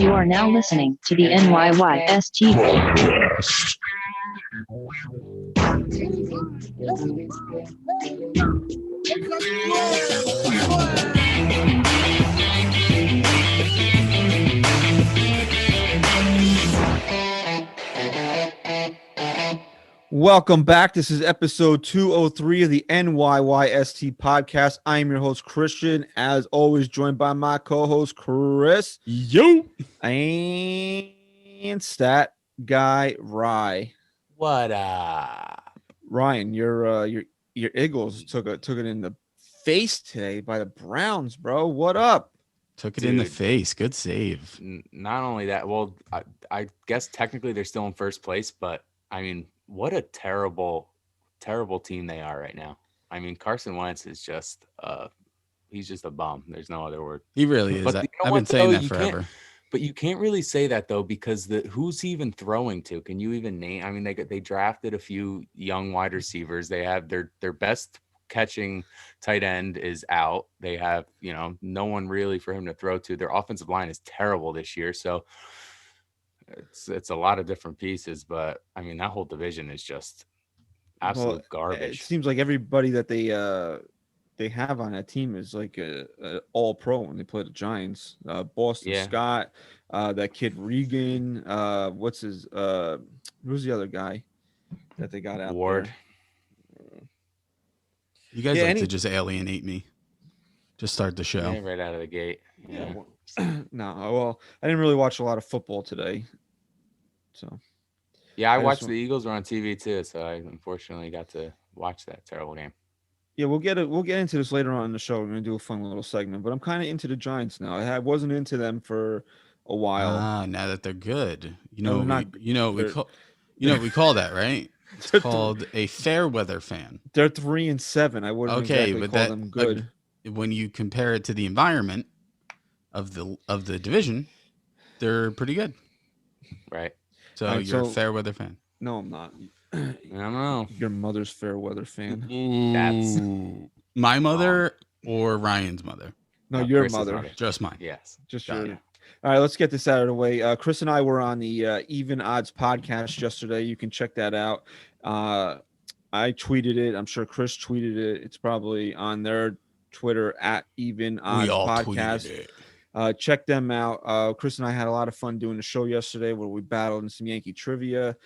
You are now listening to the NYYST. Welcome back. This is episode 203 of the NYYST podcast. I am your host, Christian, as always, joined by my co-host, Chris. Yo. And stat guy, Rye. What up? Ryan, your Eagles took it in the face today by the Browns, bro. What up? Took it in the face. Good save. Not only that, well, I guess technically they're still in first place, but I mean, what a terrible team they are right now. I mean, Carson Wentz is just he's just a bum. There's no other word. He really is. But I've been saying that forever. But you can't really say that though, because who's he even throwing to? Can you even name? I mean, they drafted a few young wide receivers. They have their best catching tight end is out. They have, no one really for him to throw to. Their offensive line is terrible this year. So it's a lot of different pieces, but I mean, that whole division is just absolute garbage. It seems like everybody that they have on that team is like a all pro when they play the Giants. Boston Scott, that kid Regan, what's his who's the other guy that they got out Ward there? You guys like to just alienate me. Just start the show. Right out of the gate. Yeah. No, well, I didn't really watch a lot of football today. So I watched the Eagles were on TV too, so I unfortunately got to watch that terrible game. Yeah, we'll get into this later on in the show. We're gonna do a fun little segment, but I'm kind of into the Giants now. I wasn't into them for a while. Now that they're good, we call that, right? It's called a fair weather fan. They're 3-7. I wouldn't exactly call them good. When you compare it to the environment of the division, they're pretty good, right? So you're a fair weather fan. No, I'm not. I don't know. Your mother's fair weather fan. That's my mother or Ryan's mother. No, your mother. Just mine. Yes. Just your. All right, let's get this out of the way. Chris and I were on the Even Odds podcast yesterday. You can check that out. I tweeted it. I'm sure Chris tweeted it. It's probably on their Twitter at Even Odds podcast. Check them out. Chris and I had a lot of fun doing the show yesterday where we battled in some Yankee trivia.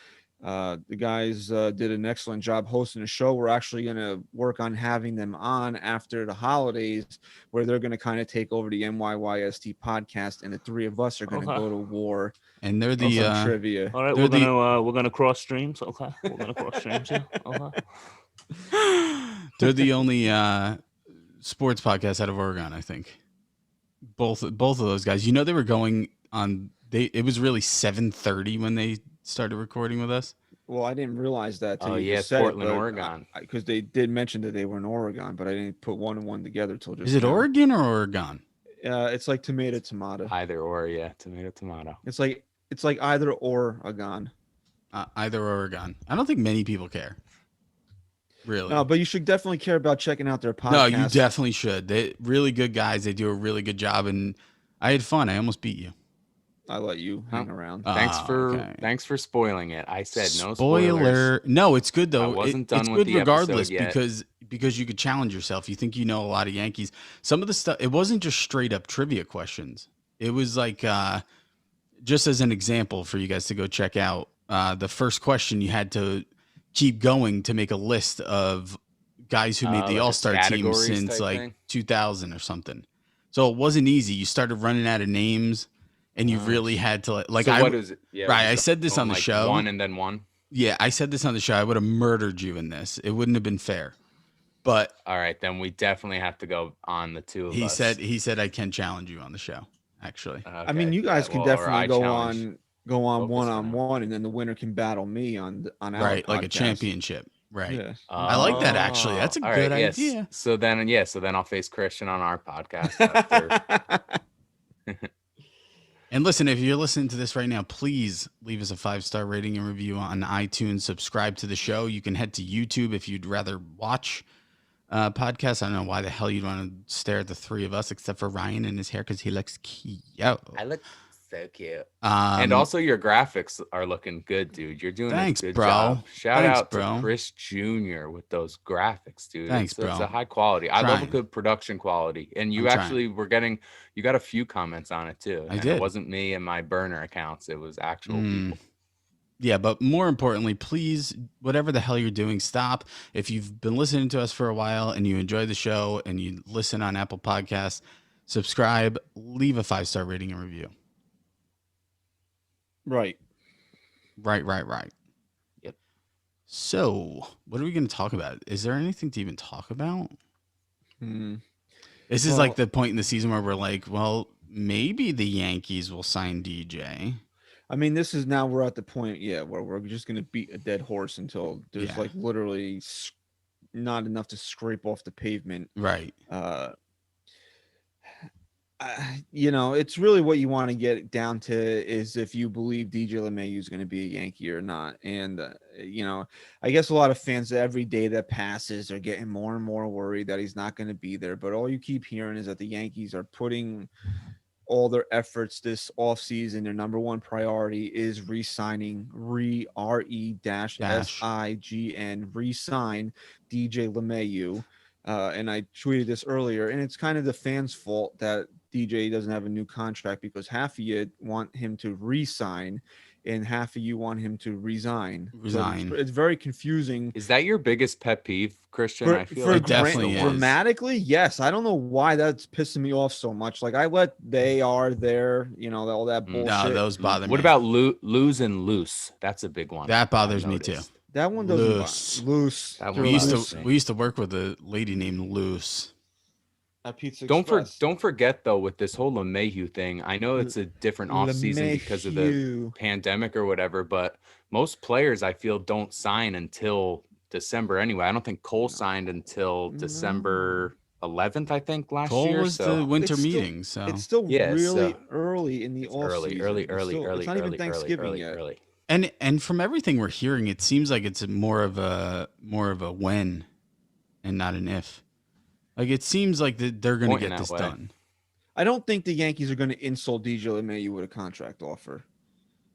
The guys did an excellent job hosting the show. We're actually going to work on having them on after the holidays, where they're going to kind of take over the NYYST podcast, and the three of us are going to go to war. And they're the trivia. All right, we're gonna cross streams. Okay, we're gonna cross streams. Yeah. Okay. They're the only sports podcast out of Oregon, I think. Both of those guys. They were going on. It was really 7:30 when they started recording with us. Well, I didn't realize that. Portland, Oregon. Because they did mention that they were in Oregon, but I didn't put one and one together till just. Is it now. Oregon or Oregon? It's like tomato. Either or, yeah, tomato. It's like either or Oregon. Either Oregon. I don't think many people care. Really? No, but you should definitely care about checking out their podcast. No, you definitely should. They really good guys. They do a really good job, and I had fun. I almost beat you. I let you hang around. Thanks for spoiling it. I said no spoiler. No, it's good though. I wasn't done it's with good the regardless yet. because you could challenge yourself. You think you know a lot of Yankees. Some of the stuff, it wasn't just straight up trivia questions. It was like just as an example for you guys to go check out. The first question, you had to keep going to make a list of guys who made the All-Star team since like 2000 or something. So it wasn't easy. You started running out of names. And you really had to like. So what is it? Yeah, right, I said this on the show. One and then one. Yeah, I said this on the show. I would have murdered you in this. It wouldn't have been fair. But all right, then we definitely have to go on the two of us. He said I can challenge you on the show. Actually, okay. I mean, you guys can definitely go on one-on-one, and then the winner can battle me on our podcast. Like a championship. Right. Yeah. I like that actually. That's a good idea. Yes. So then I'll face Christian on our podcast after. And listen, if you're listening to this right now, please leave us a 5-star rating and review on iTunes. Subscribe to the show. You can head to YouTube if you'd rather watch podcasts. I don't know why the hell you'd want to stare at the three of us, except for Ryan and his hair, because he looks cute. I look so cute. And also your graphics are looking good, dude. You're doing Thanks, a good bro. job. Shout Thanks, out bro. to Chris Jr. with those graphics, dude. Thanks, It's a bro. high quality. I love a Trying. good production quality. And you I'm actually you got a few comments on it too. I And did. it wasn't me and my burner accounts. It was actual people. Yeah, but more importantly, please, whatever the hell you're doing, stop. If you've been listening to us for a while and you enjoy the show and you listen on Apple Podcasts, subscribe, leave a 5-star rating and review. Right. Right. Yep. So, what are we going to talk about? Is there anything to even talk about? This is like the point in the season where we're like, well, maybe the Yankees will sign DJ. I mean, this is now we're at the point, where we're just going to beat a dead horse until there's like literally not enough to scrape off the pavement. Right. It's really what you want to get down to is if you believe DJ LeMahieu is going to be a Yankee or not. And, I guess a lot of fans every day that passes are getting more and more worried that he's not going to be there. But all you keep hearing is that the Yankees are putting all their efforts this offseason. Their number one priority is re-signing, re-sign DJ LeMahieu. And I tweeted this earlier, and it's kind of the fans' fault that DJ doesn't have a new contract because half of you want him to re-sign and half of you want him to resign. So it's very confusing. Is that your biggest pet peeve, Christian? I feel like it definitely is. Grammatically, yes. I don't know why that's pissing me off so much. Like I let they are there, all that bullshit. No, those bother me. What about lose and loose? That's a big one. That bothers me too. That one doesn't loose. We used to work with a lady named Luce. At Pizza Don't Express. don't forget though, with this whole LeMahieu thing, I know it's a different offseason because of the pandemic or whatever, but most players I feel don't sign until December anyway. I don't think Cole signed until December 11th, I think, last year. Cole was the winter meeting, so it's still really early in the offseason. Early. It's not even Thanksgiving yet. And from everything we're hearing, it seems like it's more of a when and not an if. Like it seems like they're going to get this done. I don't think the Yankees are going to insult DJ LeMahieu with a contract offer.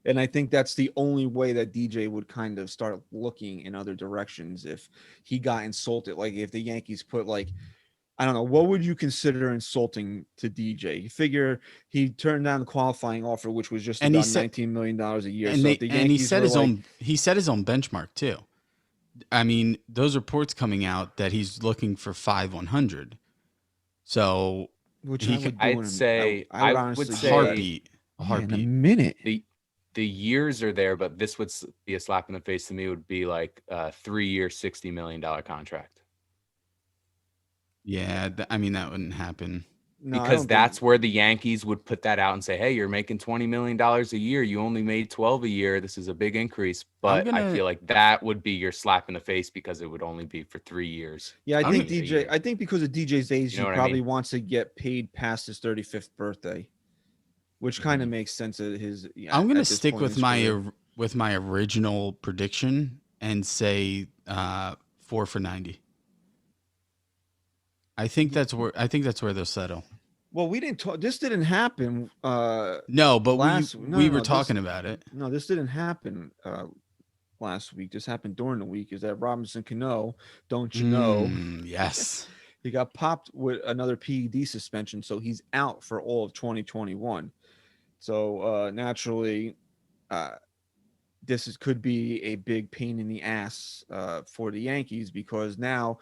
And I think that's the only way that DJ would kind of start looking in other directions if he got insulted. Like if the Yankees put I don't know, what would you consider insulting to DJ? You figure he turned down the qualifying offer, which was just about $19 million a year. And, he set his own benchmark too. I mean, those reports coming out that he's looking for 500. So, which I would say a heartbeat. In a minute. The years are there, but this would be a slap in the face to me. Would be like a 3-year, $60 million contract. Yeah, I mean that wouldn't happen. Because that's where the Yankees would put that out and say, hey, you're making $20 million a year. You only made 12 a year. This is a big increase. But I feel like that would be your slap in the face because it would only be for 3 years. Yeah, I think because of DJ's age, he probably wants to get paid past his 35th birthday, which kind of makes sense at his. I'm going to stick with my original prediction and say 4 for 90. I think that's where they'll settle. Well, we didn't talk. This didn't happen. No, but we were talking about it. No, this didn't happen last week. This happened during the week. Is that Robinson Cano? Don't you know? Yes. He got popped with another PED suspension, so he's out for all of 2021. So naturally, could be a big pain in the ass for the Yankees because now.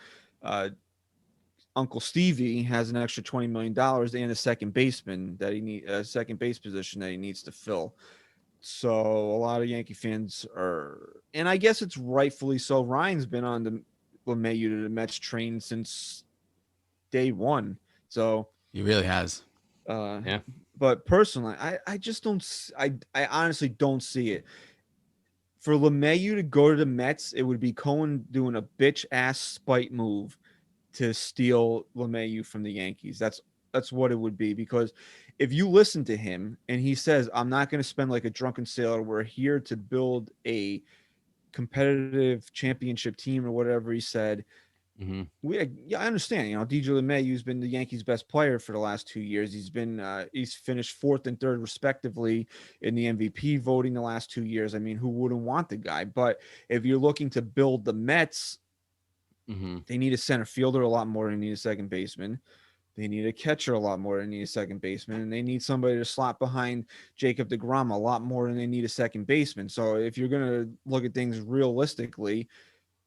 Uncle Stevie has an extra $20 million and a second baseman that second base position that he needs to fill. So a lot of Yankee fans and I guess it's rightfully so. Ryan's been on the LeMahieu to the Mets train since day one. So he really has. Yeah. But personally, I just don't. I honestly don't see it. For LeMahieu to go to the Mets, it would be Cohen doing a bitch ass spite move to steal LeMahieu from the Yankees. That's what it would be, because if you listen to him and he says, I'm not going to spend like a drunken sailor, we're here to build a competitive championship team or whatever he said, I understand. DJ LeMahieu's been the Yankees' best player for the last 2 years. He's finished fourth and third respectively in the MVP voting the last 2 years. I mean, who wouldn't want the guy? But if you're looking to build the Mets, they need a center fielder a lot more than they need a second baseman. They need a catcher a lot more than they need a second baseman, and they need somebody to slot behind Jacob deGrom a lot more than they need a second baseman. So if you're going to look at things realistically,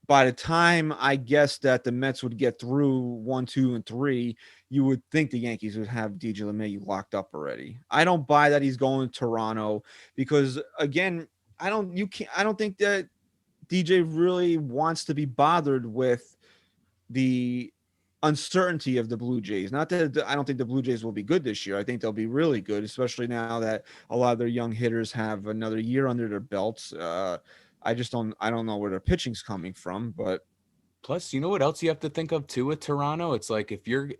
by the time I guess that the Mets would get through 1, 2, and 3, you would think the Yankees would have DJ LeMahieu locked up already. I don't buy that he's going to Toronto because, again, I don't think that DJ really wants to be bothered with the uncertainty of the Blue Jays. Not that I don't think the Blue Jays will be good this year. I think they'll be really good, especially now that a lot of their young hitters have another year under their belts. I don't know where their pitching's coming from, but plus, you know what else you have to think of too with Toronto? It's like if you're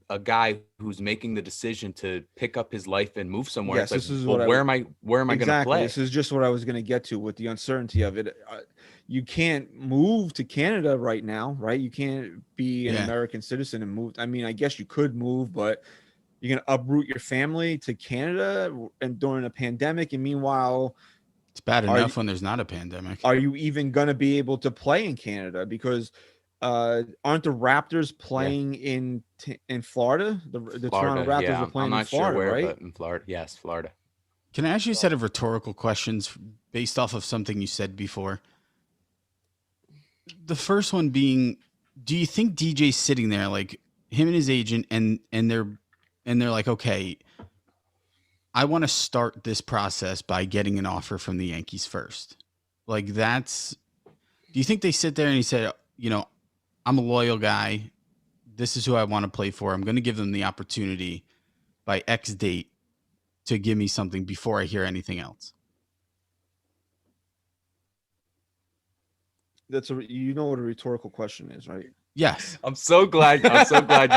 a guy who's making the decision to pick up his life and move somewhere, yes, it's this is well, what where am I going to play? This is just what I was going to get to with the uncertainty of it. You can't move to Canada right now, right? You can't be an American citizen and move. I mean, I guess you could move, but you're going to uproot your family to Canada and during a pandemic, and meanwhile, it's bad enough when there's not a pandemic. Are you even going to be able to play in Canada? Because aren't the Raptors playing in Florida? The Toronto Raptors are playing in Florida, sure where, right? But in Florida, yes, Florida. Can I ask you a set of rhetorical questions based off of something you said before? The first one being, do you think DJ's sitting there like him and his agent and they're like, okay, I want to start this process by getting an offer from the Yankees first. Like do you think they sit there and he said, I'm a loyal guy. This is who I want to play for. I'm going to give them the opportunity by X date to give me something before I hear anything else. What a rhetorical question is, right? Yes. I'm so glad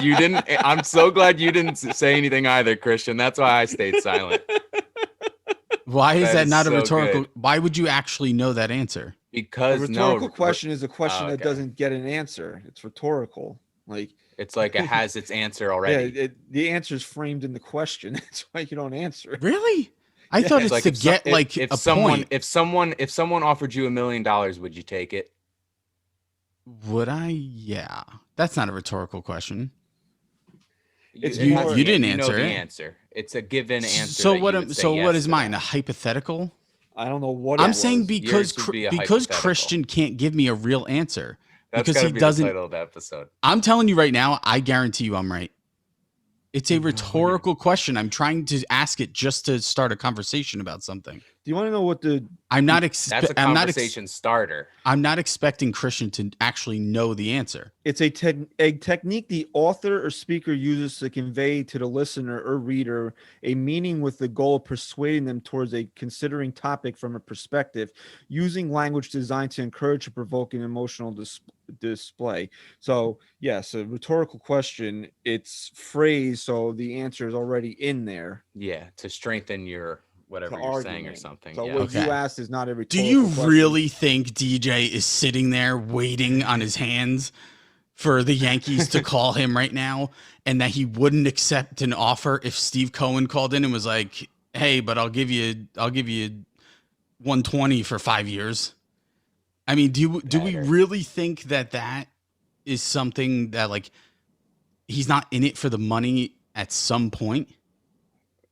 you didn't say anything either, Christian. That's why I stayed silent. Why is that not a rhetorical? Good. Why would you actually know that answer? Because a rhetorical question is a question that doesn't get an answer. It's rhetorical. Like it's like it has its answer already. Yeah, the answer is framed in the question. That's why you don't answer it. Really? I thought it's like to get if someone offered you $1 million, would you take it? Would I? Yeah. That's not a rhetorical question. You didn't answer it. Answer. It's a given answer. So what is mine? A hypothetical? I don't know what I'm saying because Christian can't give me a real answer. That's because he doesn't. The title of the episode. I'm telling you right now, I guarantee you I'm right. It's a rhetorical question. I'm trying to ask it just to start a conversation about something. Do you want to know what the? That's a conversation starter. I'm not expecting Christian to actually know the answer. It's a technique the author or speaker uses to convey to the listener or reader a meaning with the goal of persuading them towards a considering topic from a perspective, using language designed to encourage or provoke an emotional display. So yes, a rhetorical question. It's phrased so the answer is already in there. Yeah, to strengthen your whatever you're saying or something. So what you asked is not a rhetorical question. Do you question. really think DJ is sitting there waiting on his hands for the Yankees to call him right now, and that he wouldn't accept an offer if Steve Cohen called in and was like, "Hey, but I'll give you 120 for 5 years"? I mean, do we really think that is something that like he's not in it for the money at some point?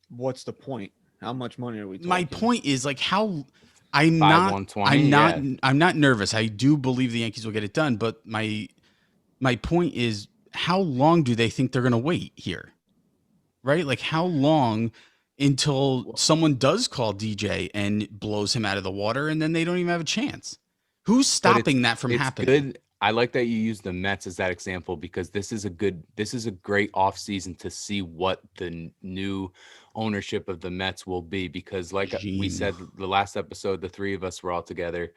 What's the point? How much money are we talking? My point is like how I'm not nervous. I do believe the Yankees will get it done, but my point is how long do they think they're going to wait here? Right? Like how long until someone does call DJ and blows him out of the water and then they don't even have a chance? Who's stopping that from happening? Good. I like that you use the Mets as that example because this is a great offseason to see what the new ownership of the Mets will be, because like we said the last episode, the three of us were all together.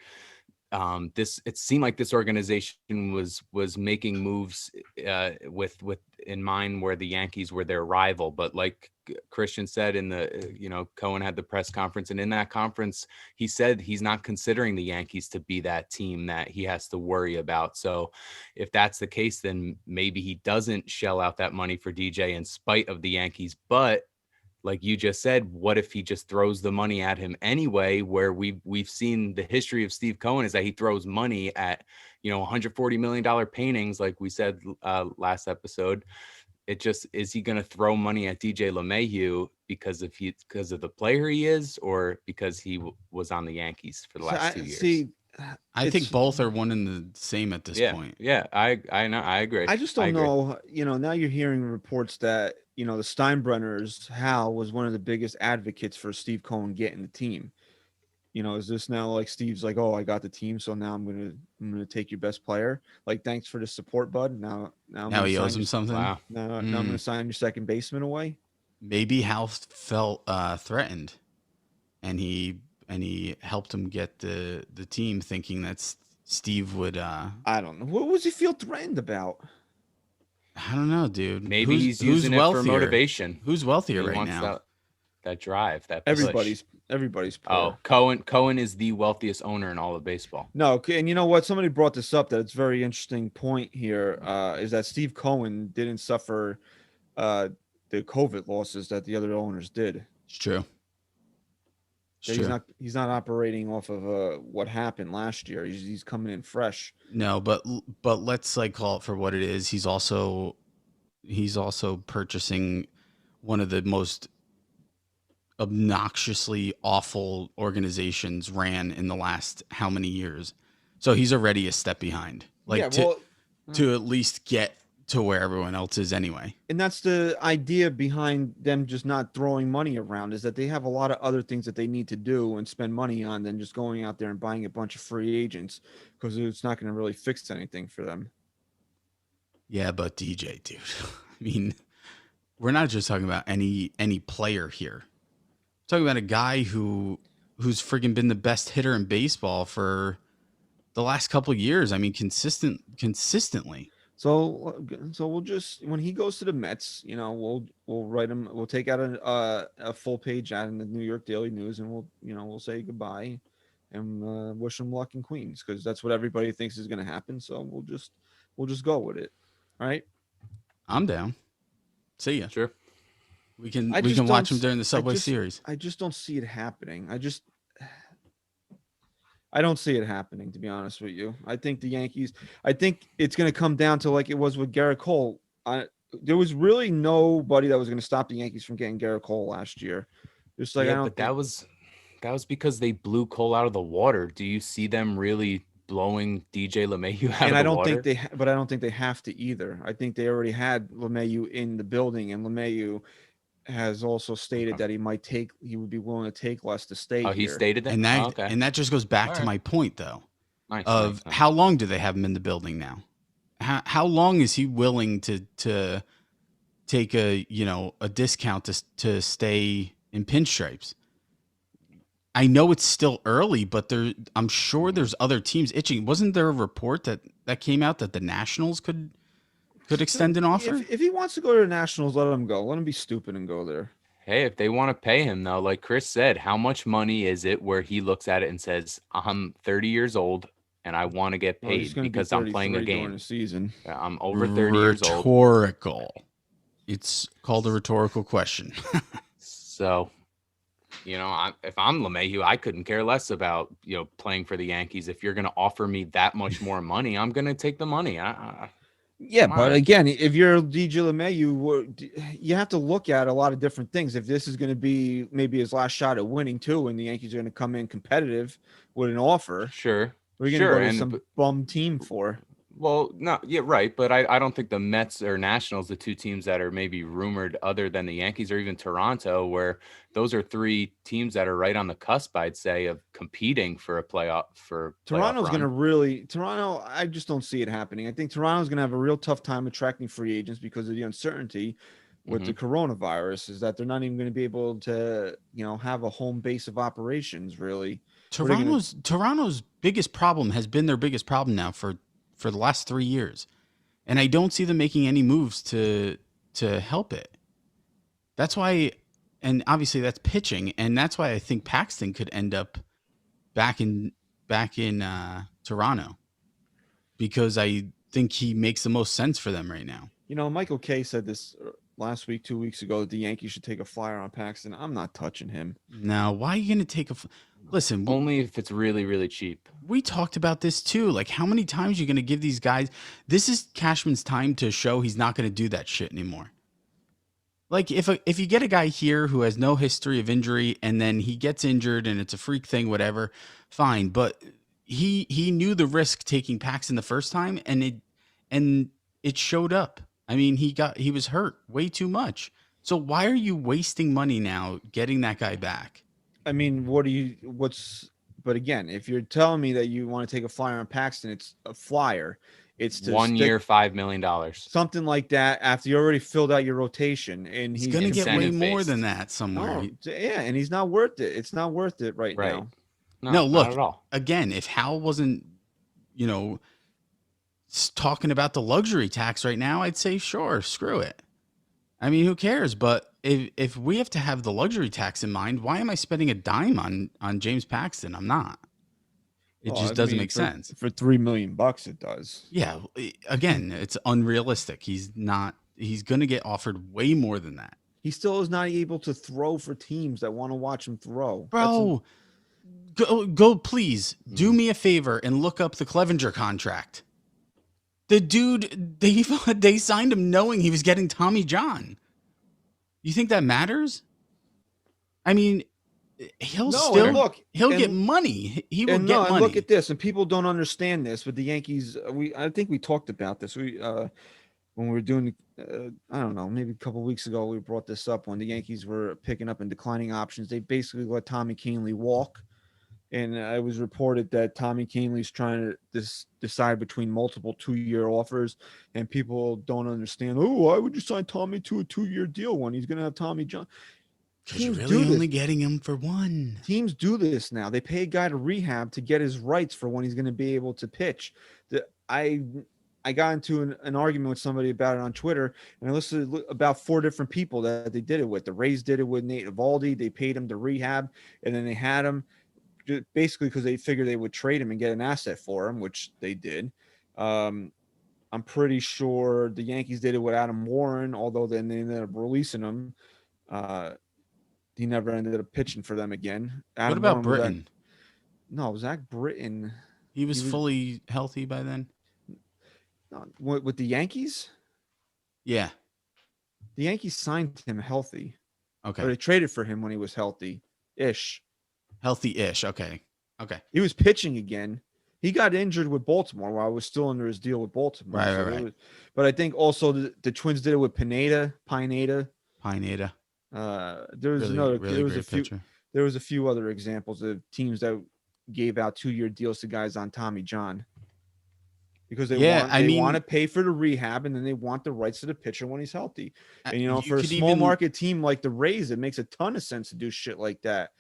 It seemed like this organization was making moves with in mind where the Yankees were their rival. But like Christian said in the, Cohen had the press conference, and in that conference, he said he's not considering the Yankees to be that team that he has to worry about. So if that's the case, then maybe he doesn't shell out that money for DJ in spite of the Yankees. But like you just said, what if he just throws the money at him anyway, where we've seen the history of Steve Cohen is that he throws money at, $140 million paintings, like we said last episode. It just, is he going to throw money at DJ LeMahieu because of the player he is, or because he was on the Yankees for the last 2 years? See, I think both are one and the same at this point. Yeah, I know, I agree. I just don't know. Now you're hearing reports that the Steinbrenners, Hal was one of the biggest advocates for Steve Cohen getting the team. Is this now like Steve's like, oh, I got the team, so now I'm gonna take your best player. Like, thanks for the support, bud. Now he owes him something. Wow. Now I'm gonna sign your second baseman away. Maybe Hal felt threatened, and he helped him get the team, thinking that Steve would. I don't know. What was he feel threatened about? I don't know, dude. Maybe he's using it for motivation. Who's wealthier He right wants now? That drive, that push. Everybody's poor. Oh, Cohen is the wealthiest owner in all of baseball. No, and you know what? Somebody brought this up, that it's a very interesting point here, is that Steve Cohen didn't suffer the COVID losses that the other owners did. It's true. He's not operating off of what happened last year. He's coming in fresh. No, but let's call it for what it is. He's also purchasing one of the most obnoxiously awful organizations ran in the last how many years. So he's already a step behind. To at least get to where everyone else is anyway. And that's the idea behind them just not throwing money around, is that they have a lot of other things that they need to do and spend money on than just going out there and buying a bunch of free agents, because it's not going to really fix anything for them. Yeah, but DJ, dude, I mean, we're not just talking about any player here. We're talking about a guy who's friggin' been the best hitter in baseball for the last couple of years. I mean, consistently. So we'll just, when he goes to the Mets, we'll write him. We'll take out a full page ad in the New York Daily News, and we'll say goodbye and wish him luck in Queens, because that's what everybody thinks is going to happen. So we'll just go with it. All right. I'm down. See ya. Sure. We can watch him during the Subway Series. I just don't see it happening. I don't see it happening, to be honest with you. I think the Yankees, it's going to come down to like it was with Garrett Cole. There was really nobody that was going to stop the Yankees from getting Garrett Cole last year. Just like, that was because they blew Cole out of the water. Do you see them really blowing DJ LeMahieu out of the water? But I don't think they have to either. I think they already had LeMahieu in the building, and LeMahieu has also stated that he would be willing to take less to stay here. He stated that? And that just goes back to my point, though, nice. How long do they have him in the building now? How long is he willing to take a discount to stay in pinstripes? I know it's still early, but I'm sure there's other teams itching. Wasn't there a report that came out that the Nationals could extend an offer? If he wants to go to the Nationals, let him go. Let him be stupid and go there. Hey, if they want to pay him, though, like Chris said, how much money is it where he looks at it and says, I'm 30 years old and I want to get paid because I'm playing a game. During the season. I'm over 30 years old. Rhetorical. It's called a rhetorical question. So, if I'm LeMahieu, I couldn't care less about, playing for the Yankees. If you're going to offer me that much more money, I'm going to take the money. Yeah, but again, if you're DJ LeMahieu, you have to look at a lot of different things. If this is going to be maybe his last shot at winning too, and the Yankees are going to come in competitive with an offer, sure, we're going to go to some bum team for. Well, no, yeah, right. But I don't think the Mets or Nationals, the two teams that are maybe rumored other than the Yankees or even Toronto, where those are three teams that are right on the cusp, I'd say, of competing for a playoff. Toronto's going to I just don't see it happening. I think Toronto's going to have a real tough time attracting free agents because of the uncertainty with the coronavirus, is that they're not even going to be able to, have a home base of operations, really. Toronto's biggest problem has been their biggest problem now for the last 3 years. And I don't see them making any moves to to help it. That's why, and obviously that's pitching, and that's why I think Paxton could end up back in Toronto, because I think he makes the most sense for them right now. You know, Michael Kay said this last week, 2 weeks ago, that the Yankees should take a flyer on Paxton. I'm not touching him. Now, why are you going to take listen? Only if it's really, really cheap. We talked about this too. Like, how many times are you going to give these guys? This is Cashman's time to show he's not going to do that shit anymore. Like, if you get a guy here who has no history of injury and then he gets injured and it's a freak thing, whatever, fine. But he knew the risk taking Paxton the first time, and it showed up. I mean, he was hurt way too much. So why are you wasting money now getting that guy back? I mean, but again, if you're telling me that you want to take a flyer on Paxton, it's a flyer. It's to 1 year, $5 million. something like that after you already filled out your rotation, and He's going to get way incentive-based. more than that somewhere. No, yeah, and he's not worth it. It's not worth it right now. No, not look, at all. again, if Hal wasn't, talking about the luxury tax right now, I'd say, sure, screw it. I mean, who cares? But if we have to have the luxury tax in mind, why am I spending a dime on James Paxton? I'm not. It Well, just I doesn't mean, make sense. For $3 million, it does. Yeah. Again, it's unrealistic. He's going to get offered way more than that. He still is not able to throw for teams that want to watch him throw. Bro, go please do me a favor and look up the Clevenger contract. The dude, they signed him knowing he was getting Tommy John. You think that matters? I mean, he'll get money. He will get money. Look at this, and people don't understand this with the Yankees. I think we talked about this. When we were doing, I don't know, maybe a couple of weeks ago, we brought this up when the Yankees were picking up and declining options. They basically let Tommy Kahnle walk. And it was reported that Tommy Kahnle's trying to decide between multiple 2-year offers, and people don't understand. Oh, why would you sign Tommy to a 2-year deal when he's going to have Tommy John? Because you're really only getting him for one. Teams do this now. They pay a guy to rehab to get his rights for when he's going to be able to pitch. I got into an argument with somebody about it on Twitter, and I listened to about 4 different people that they did it with. The Rays did it with Nate Eovaldi. They paid him to rehab, and then they had him basically because they figured they would trade him and get an asset for him, which they did. I'm pretty sure the Yankees did it with Adam Warren, although then they ended up releasing him. He never ended up pitching for them again. What about Britton? No, Zach Britton. He was fully healthy by then? With the Yankees? Yeah. The Yankees signed him healthy. Okay. Or they traded for him when he was healthy-ish. Healthy-ish. Okay. He was pitching again. He got injured with Baltimore while I was still under his deal with Baltimore. Right. But I think also the Twins did it with Pineda. Pineda. There was there was a few other examples of teams that gave out 2-year deals to guys on Tommy John because they want to pay for the rehab, and then they want the rights to the pitcher when he's healthy. And for a small market team like the Rays, it makes a ton of sense to do shit like that.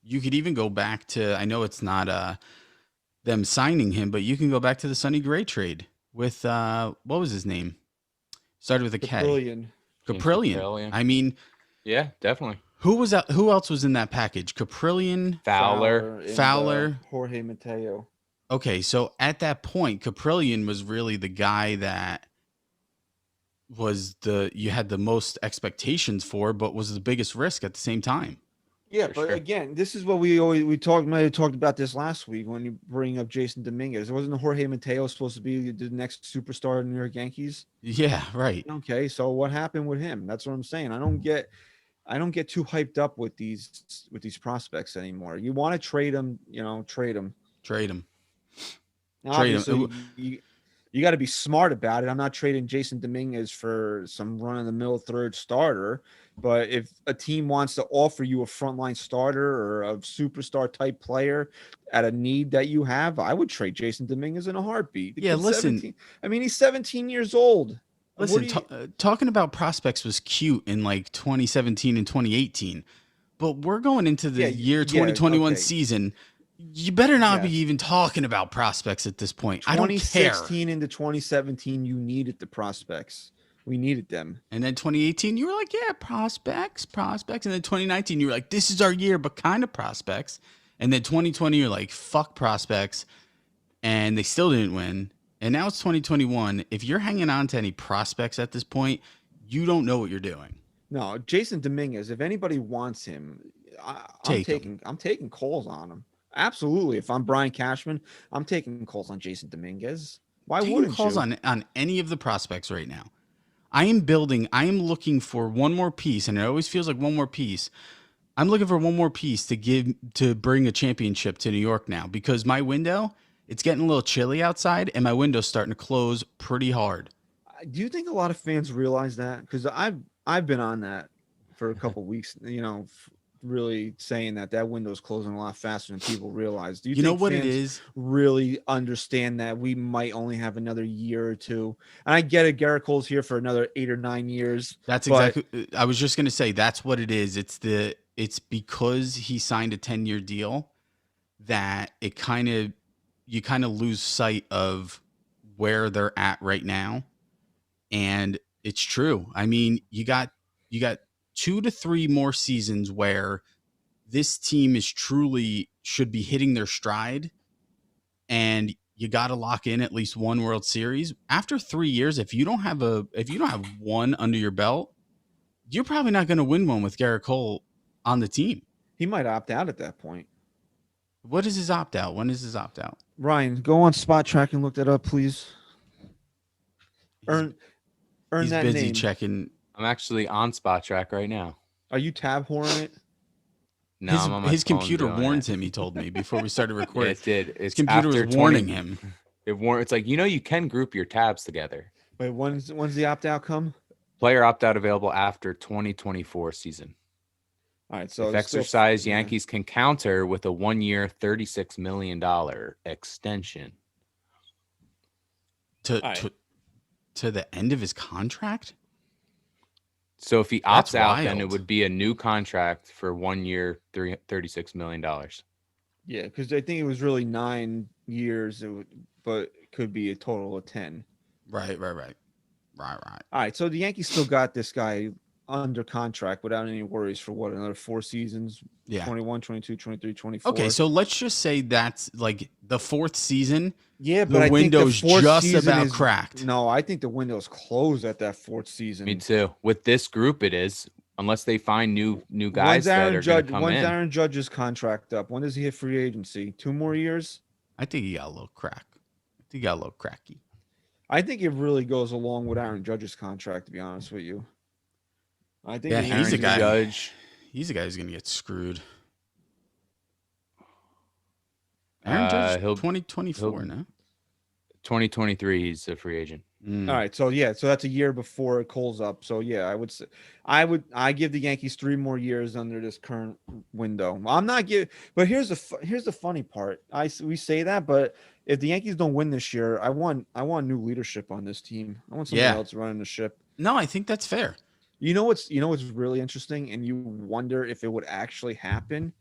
You could even go back to, I know it's not them signing him, but you can go back to the Sonny Gray trade with what was his name? Started with a K. Caprillion. I mean, yeah, definitely. Who was that? Who else was in that package? Caprillion, Fowler, Jorge Mateo. Okay, so at that point, Caprillion was really the guy that was you had the most expectations for, but was the biggest risk at the same time. Yeah, but again, this is what we might have talked about this last week when you bring up Jason Dominguez. Wasn't Jorge Mateo supposed to be the next superstar in the New York Yankees? Yeah, right. Okay, so what happened with him? That's what I'm saying. I don't get too hyped up with these prospects anymore. You want to trade them, trade them. Obviously, you got to be smart about it. I'm not trading Jason Dominguez for some run-of-the-mill third starter. But if a team wants to offer you a frontline starter or a superstar type player at a need that you have, I would trade Jason Dominguez in a heartbeat. Yeah, listen. 17. I mean, he's 17 years old. Listen, talking about prospects was cute in like 2017 and 2018, but we're going into the year 2021 season. You better not be even talking about prospects at this point. I don't care. 2016 into 2017, you needed the prospects. We needed them. And then 2018, you were like, yeah, prospects. And then 2019, you were like, this is our year, but kind of prospects. And then 2020, you're like, fuck prospects. And they still didn't win. And now it's 2021. If you're hanging on to any prospects at this point, you don't know what you're doing. No, Jason Dominguez. If anybody wants him, Take him. I'm taking calls on him. Absolutely. If I'm Brian Cashman, I'm taking calls on Jason Dominguez. Why Taking wouldn't calls you? on any of the prospects right now. I am looking for one more piece, and it always feels like one more piece. I'm looking for one more piece to bring a championship to New York now, because my window, it's getting a little chilly outside, and my window's starting to close pretty hard. Do you think a lot of fans realize that? Because I've been on that for a couple weeks. Really saying that window's closing a lot faster than people realize. Do you You know think what it fans is? really understand that we might only have another year or two? And I get it. Garrett Cole's here for another 8 or 9 years. That's but- exactly. I was just gonna say that's what it is. It's because he signed a 10-year deal that you kind of lose sight of where they're at right now, and it's true. I mean, you got 2 to 3 more seasons where this team should be hitting their stride, and you got to lock in at least one World Series. After 3 years, if you don't have one under your belt, you're probably not going to win one with Garrett Cole on the team. He might opt out at that point. What is his opt out? When is his opt out? Ryan, go on Spot Track and look that up, please. Earn He's that busy name. checking. I'm actually on Spot Track right now. Are you tab whoring it? No, I'm on my His phone computer doing warns it. him. He told me before we started Yeah, recording. it did. His It's computer after was warning 20 him. It's like, you can group your tabs together. Wait, when's the opt out come? Player opt out available after 2024 season. All right, so If it's still- exercised, yeah. Yankees can counter with a 1-year, $36 million extension. All right. To the end of his contract? So if he That's opts out, then it wild. would be a new contract for 1 year, $36 million. Yeah, because I think it was really 9 years, but it could be a total of 10. Right. All right, so the Yankees still got this guy under contract without any worries for another 4 seasons? Yeah. 21, 22, 23, 24. Okay, so let's just say that's like the 4th season. yeah, the but I think window's the 4th just season about is, cracked. No, I think the window's closed at that 4th season. Me too. With this group, it is, unless they find new guys When's that Aaron are going to come When's in. Aaron Judge's contract up? When does he hit free agency? 2 more years? I think he got a little crack. I think he got a little cracky. I think it really goes along with Aaron Judge's contract, to be honest with you. I think Yeah, the he's a Yankees- guy. Judge. He's a guy who's gonna get screwed. Aaron Judge, He'll- 2024, he'll- no? 2023, he's a free agent. Mm. All right, so that's a year before Cole's up. So yeah, I give the Yankees 3 more years under this current window. I'm not giving, but here's the funny part. We say that, but if the Yankees don't win this year, I want new leadership on this team. I want somebody Yeah. else running the ship. No, I think that's fair. You know what's really interesting, and you wonder if it would actually happen,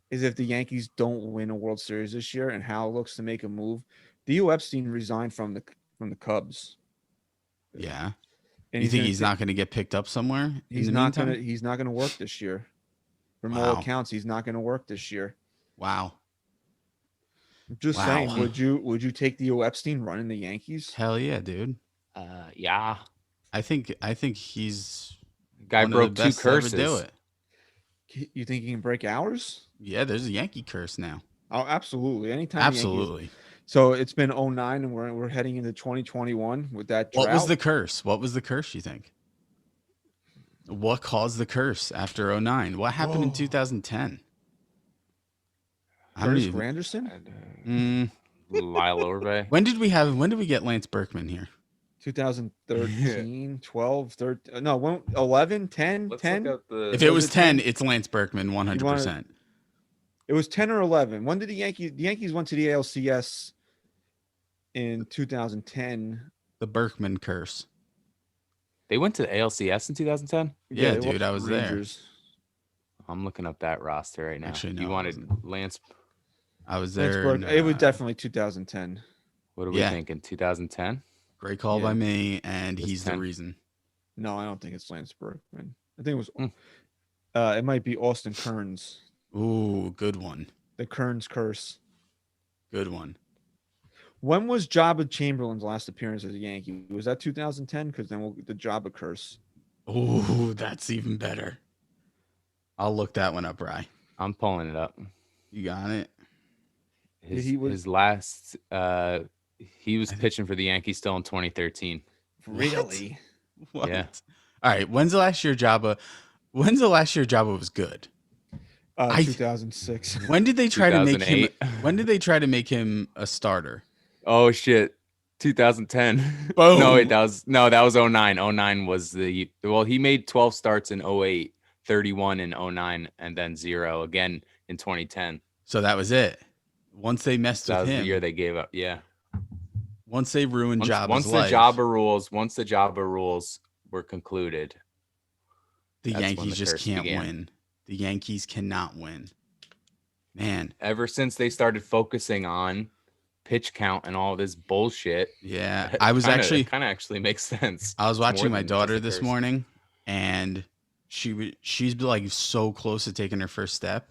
is if the Yankees don't win a World Series this year and how it looks to make a move. Theo Epstein resigned from the Cubs. Yeah. And You think gonna he's ta- not going to get picked up somewhere? in He's the not meantime? gonna work this year. From all Wow. accounts, he's not gonna work this year. Wow. I'm just Wow. saying, would you take Theo Epstein running the Yankees? Hell yeah, dude. Yeah. I think he's Guy one of the broke 2 best to ever curses. do it. You think he can break ours? Yeah, there's a Yankee curse now. Oh, absolutely. Anytime. the Yankees- Absolutely. So it's been 09 and we're heading into 2021 with that drought. What was the curse? What was the curse, you think? What caused the curse after 09? What happened in Oh. 2010? I don't Curtis even- Granderson? Lyle Overbay. When did we get Lance Berkman here? 2013, 12, 13. No, 11, 10, 10. If it was 10, it's Lance Berkman 100%. It was 10 or 11. When did the Yankees went to the ALCS in 2010? The Berkman curse. They went to the ALCS in 2010. Yeah, they dude, lost I was there. Rangers. I'm looking up that roster right now. Actually, no, you I wanted wasn't. Lance. I was Lance there. Berkman- it was definitely 2010. What are we Yeah. thinking? 2010. Great call Yeah. by me, and It's he's the 10. reason. No, I don't think it's Lance Berkman. I think it was. Hmm. It might be Austin Kearns. Ooh, good one. The Kearns curse. Good one. When was Jabba Chamberlain's last appearance as a Yankee? Was that 2010? Because then we'll get the Jabba curse. Ooh, that's even better. I'll look that one up, Rye. I'm pulling it up. You got it? His last he was pitching for the Yankees still in 2013. Really? What? Yeah. All right. When's the last year Jabba was good? 2006. When did they try to make him 2008. when did they try to make him a starter? Oh shit. 2010. Boom. No, wait, that was 09. 09 was he made 12 starts in 08, 31 in 09, and then 0 again in 2010. So that was it. Once they messed That with was him, the year they gave up. Yeah. once they ruined Jabba's Once life, the Jabba rules were concluded, the that's when Yankees the just curse can't began. win. The Yankees cannot win. Man, ever since they started focusing on pitch count and all this bullshit, yeah. I was actually kind of actually makes sense. I was It's more watching my than just daughter a this curse. morning, and she's like so close to taking her first step,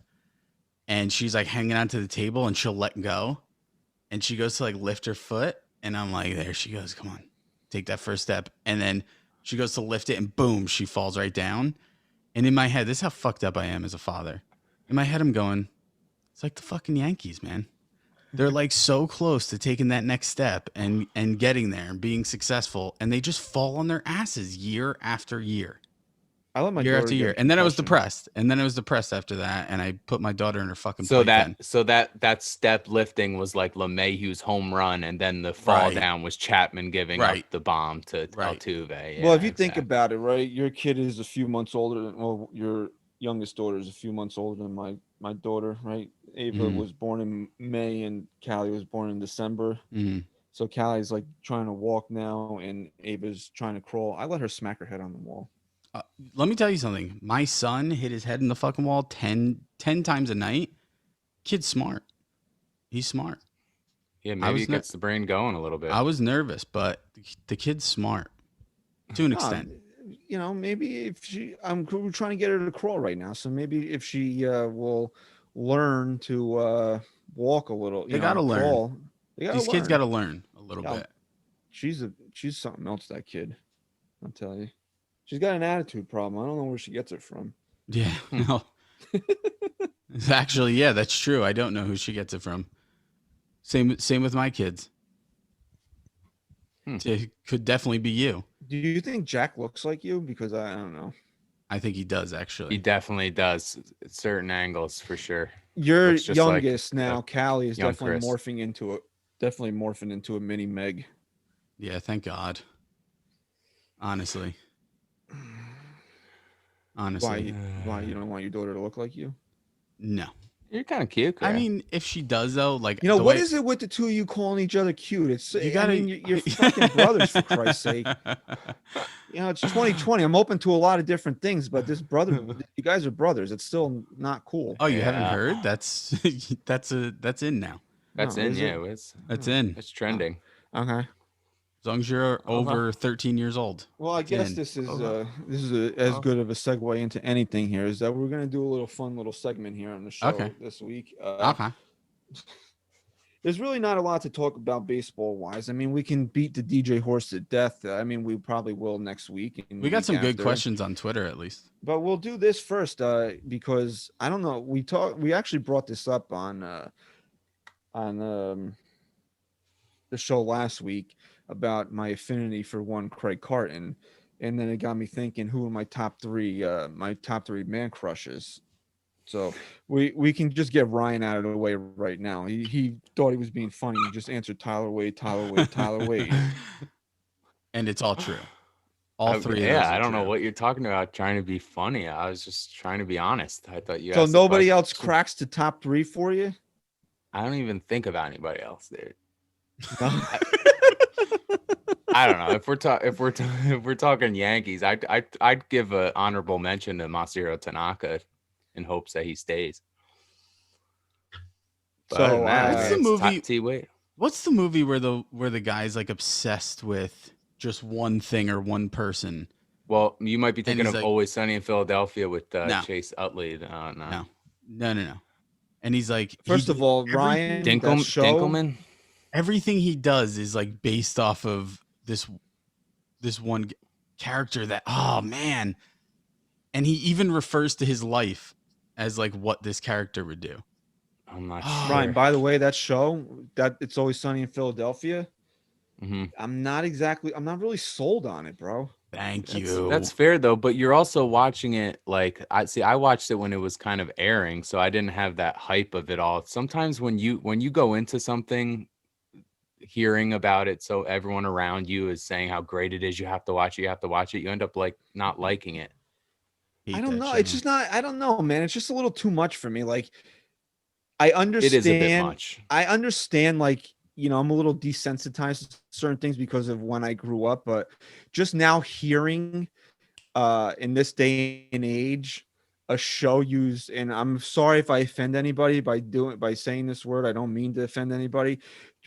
and she's like hanging onto the table, and she'll let go, and she goes to like lift her foot, and I'm like, there she goes, come on, take that first step, and then she goes to lift it, and boom, she falls right down. And in my head, this is how fucked up I am as a father. In my head, I'm going, it's like the fucking Yankees, man. They're like so close to taking that next step and getting there and being successful, and they just fall on their asses year after year, I let my year daughter after get year. a And then I was concussion. depressed, after that, and I put my daughter in her fucking So playpen. that step lifting was like LeMahieu's home run, and then the fall Right. down was Chapman giving Right. up the bomb to Right. Altuve. Well, if Yeah, you think exactly. about it, right, your kid is a few months older than, well, your youngest daughter is a few months older than my daughter, right? Ava Mhm. was born in May and Callie was born in December. Mhm. So Callie's like trying to walk now and Ava's trying to crawl. I let her smack her head on the wall. Let me tell you something. My son hit his head in the fucking wall 10 times a night. Kid's smart. He's smart. Yeah, I maybe was it gets the brain going a little bit. I was nervous, but the kid's smart to an extent. You know, maybe if we're trying to get her to crawl right now. So maybe if she will learn to walk a little, They gotta learn. crawl. They gotta These kids learn. got to learn a little Yeah. bit. She's something else, that kid. I'll tell you. She's got an attitude problem. I don't know where she gets it from. Yeah. No. Actually, yeah, that's true. I don't know who she gets it from. Same with my kids. It could definitely be you. Do you think Jack looks like you? Because I don't know. I think he does He actually. definitely does at certain angles for sure. Your Looks just like, youngest now, Callie, is young definitely Chris. morphing into a mini Meg. Yeah, thank God. Honestly. Why you don't want your daughter to look like you? No. You're kind of cute. I mean, if she does though, like What the is it with the two of you calling each other cute? It's You gotta, you're fucking brothers, for Christ's sake. It's 2020. I'm open to a lot of different things, but you guys are brothers. It's still not cool. Oh, you haven't Yeah. heard? That's that's in now. that's No, in. is Yeah, it? That's in. it's trending. Okay. As long as you're over 13 years old. Well, I It's guess in. this is as good of a segue into anything here. Is that we're gonna do a little fun little segment here on the show Okay. this week. Okay. There's really not a lot to talk about baseball wise. I mean, we can beat the DJ horse to death. I mean, we probably will next week. And We the got week some good after. questions on Twitter at least. But we'll do this first because I don't know. We actually brought this up on the show last week about my affinity for one Craig Carton, and then it got me thinking, who are my top three man crushes. So we can just get Ryan out of the way right now. He thought he was being funny. He just answered Tyler Wade. And it's all true. All three of those. Yeah, I are don't know true. what you're talking about. Trying to be funny. I was just trying to be honest. I thought you. So asked the nobody question. else cracks the top three for you? I don't even think about anybody else, dude. No? I don't know if we're talking Yankees. I'd give an honorable mention to Masahiro Tanaka in hopes that he stays. But So, other than that, what's I the mean, it's movie- T-Wade. What's the movie where the guy's like obsessed with just one thing or one person? Well, you might be thinking he's of like- Always Sunny in Philadelphia with No. Chase Utley. No. No. And he's like, First of all, Ryan, that show, Dinkelman. everything he does is like based off of this one character that, oh man. And he even refers to his life as like what this character would do. I'm not Oh, sure. Ryan, by the way, that show, that It's Always Sunny in Philadelphia, hmm I'm not really sold on it, bro. Thank you. That's fair though, but you're also watching it like I watched it when it was kind of airing, so I didn't have that hype of it all. Sometimes when you go into something hearing about it, so everyone around you is saying how great it is, you have to watch it, you end up like not liking it. Hate I don't that know. show. It's just not, I don't know, man. It's just a little too much for me. Like, I understand. It is a bit much. I understand, like, I'm a little desensitized to certain things because of when I grew up, but just now hearing in this day and age a show use, and I'm sorry if I offend anybody by saying this word. I don't mean to offend anybody,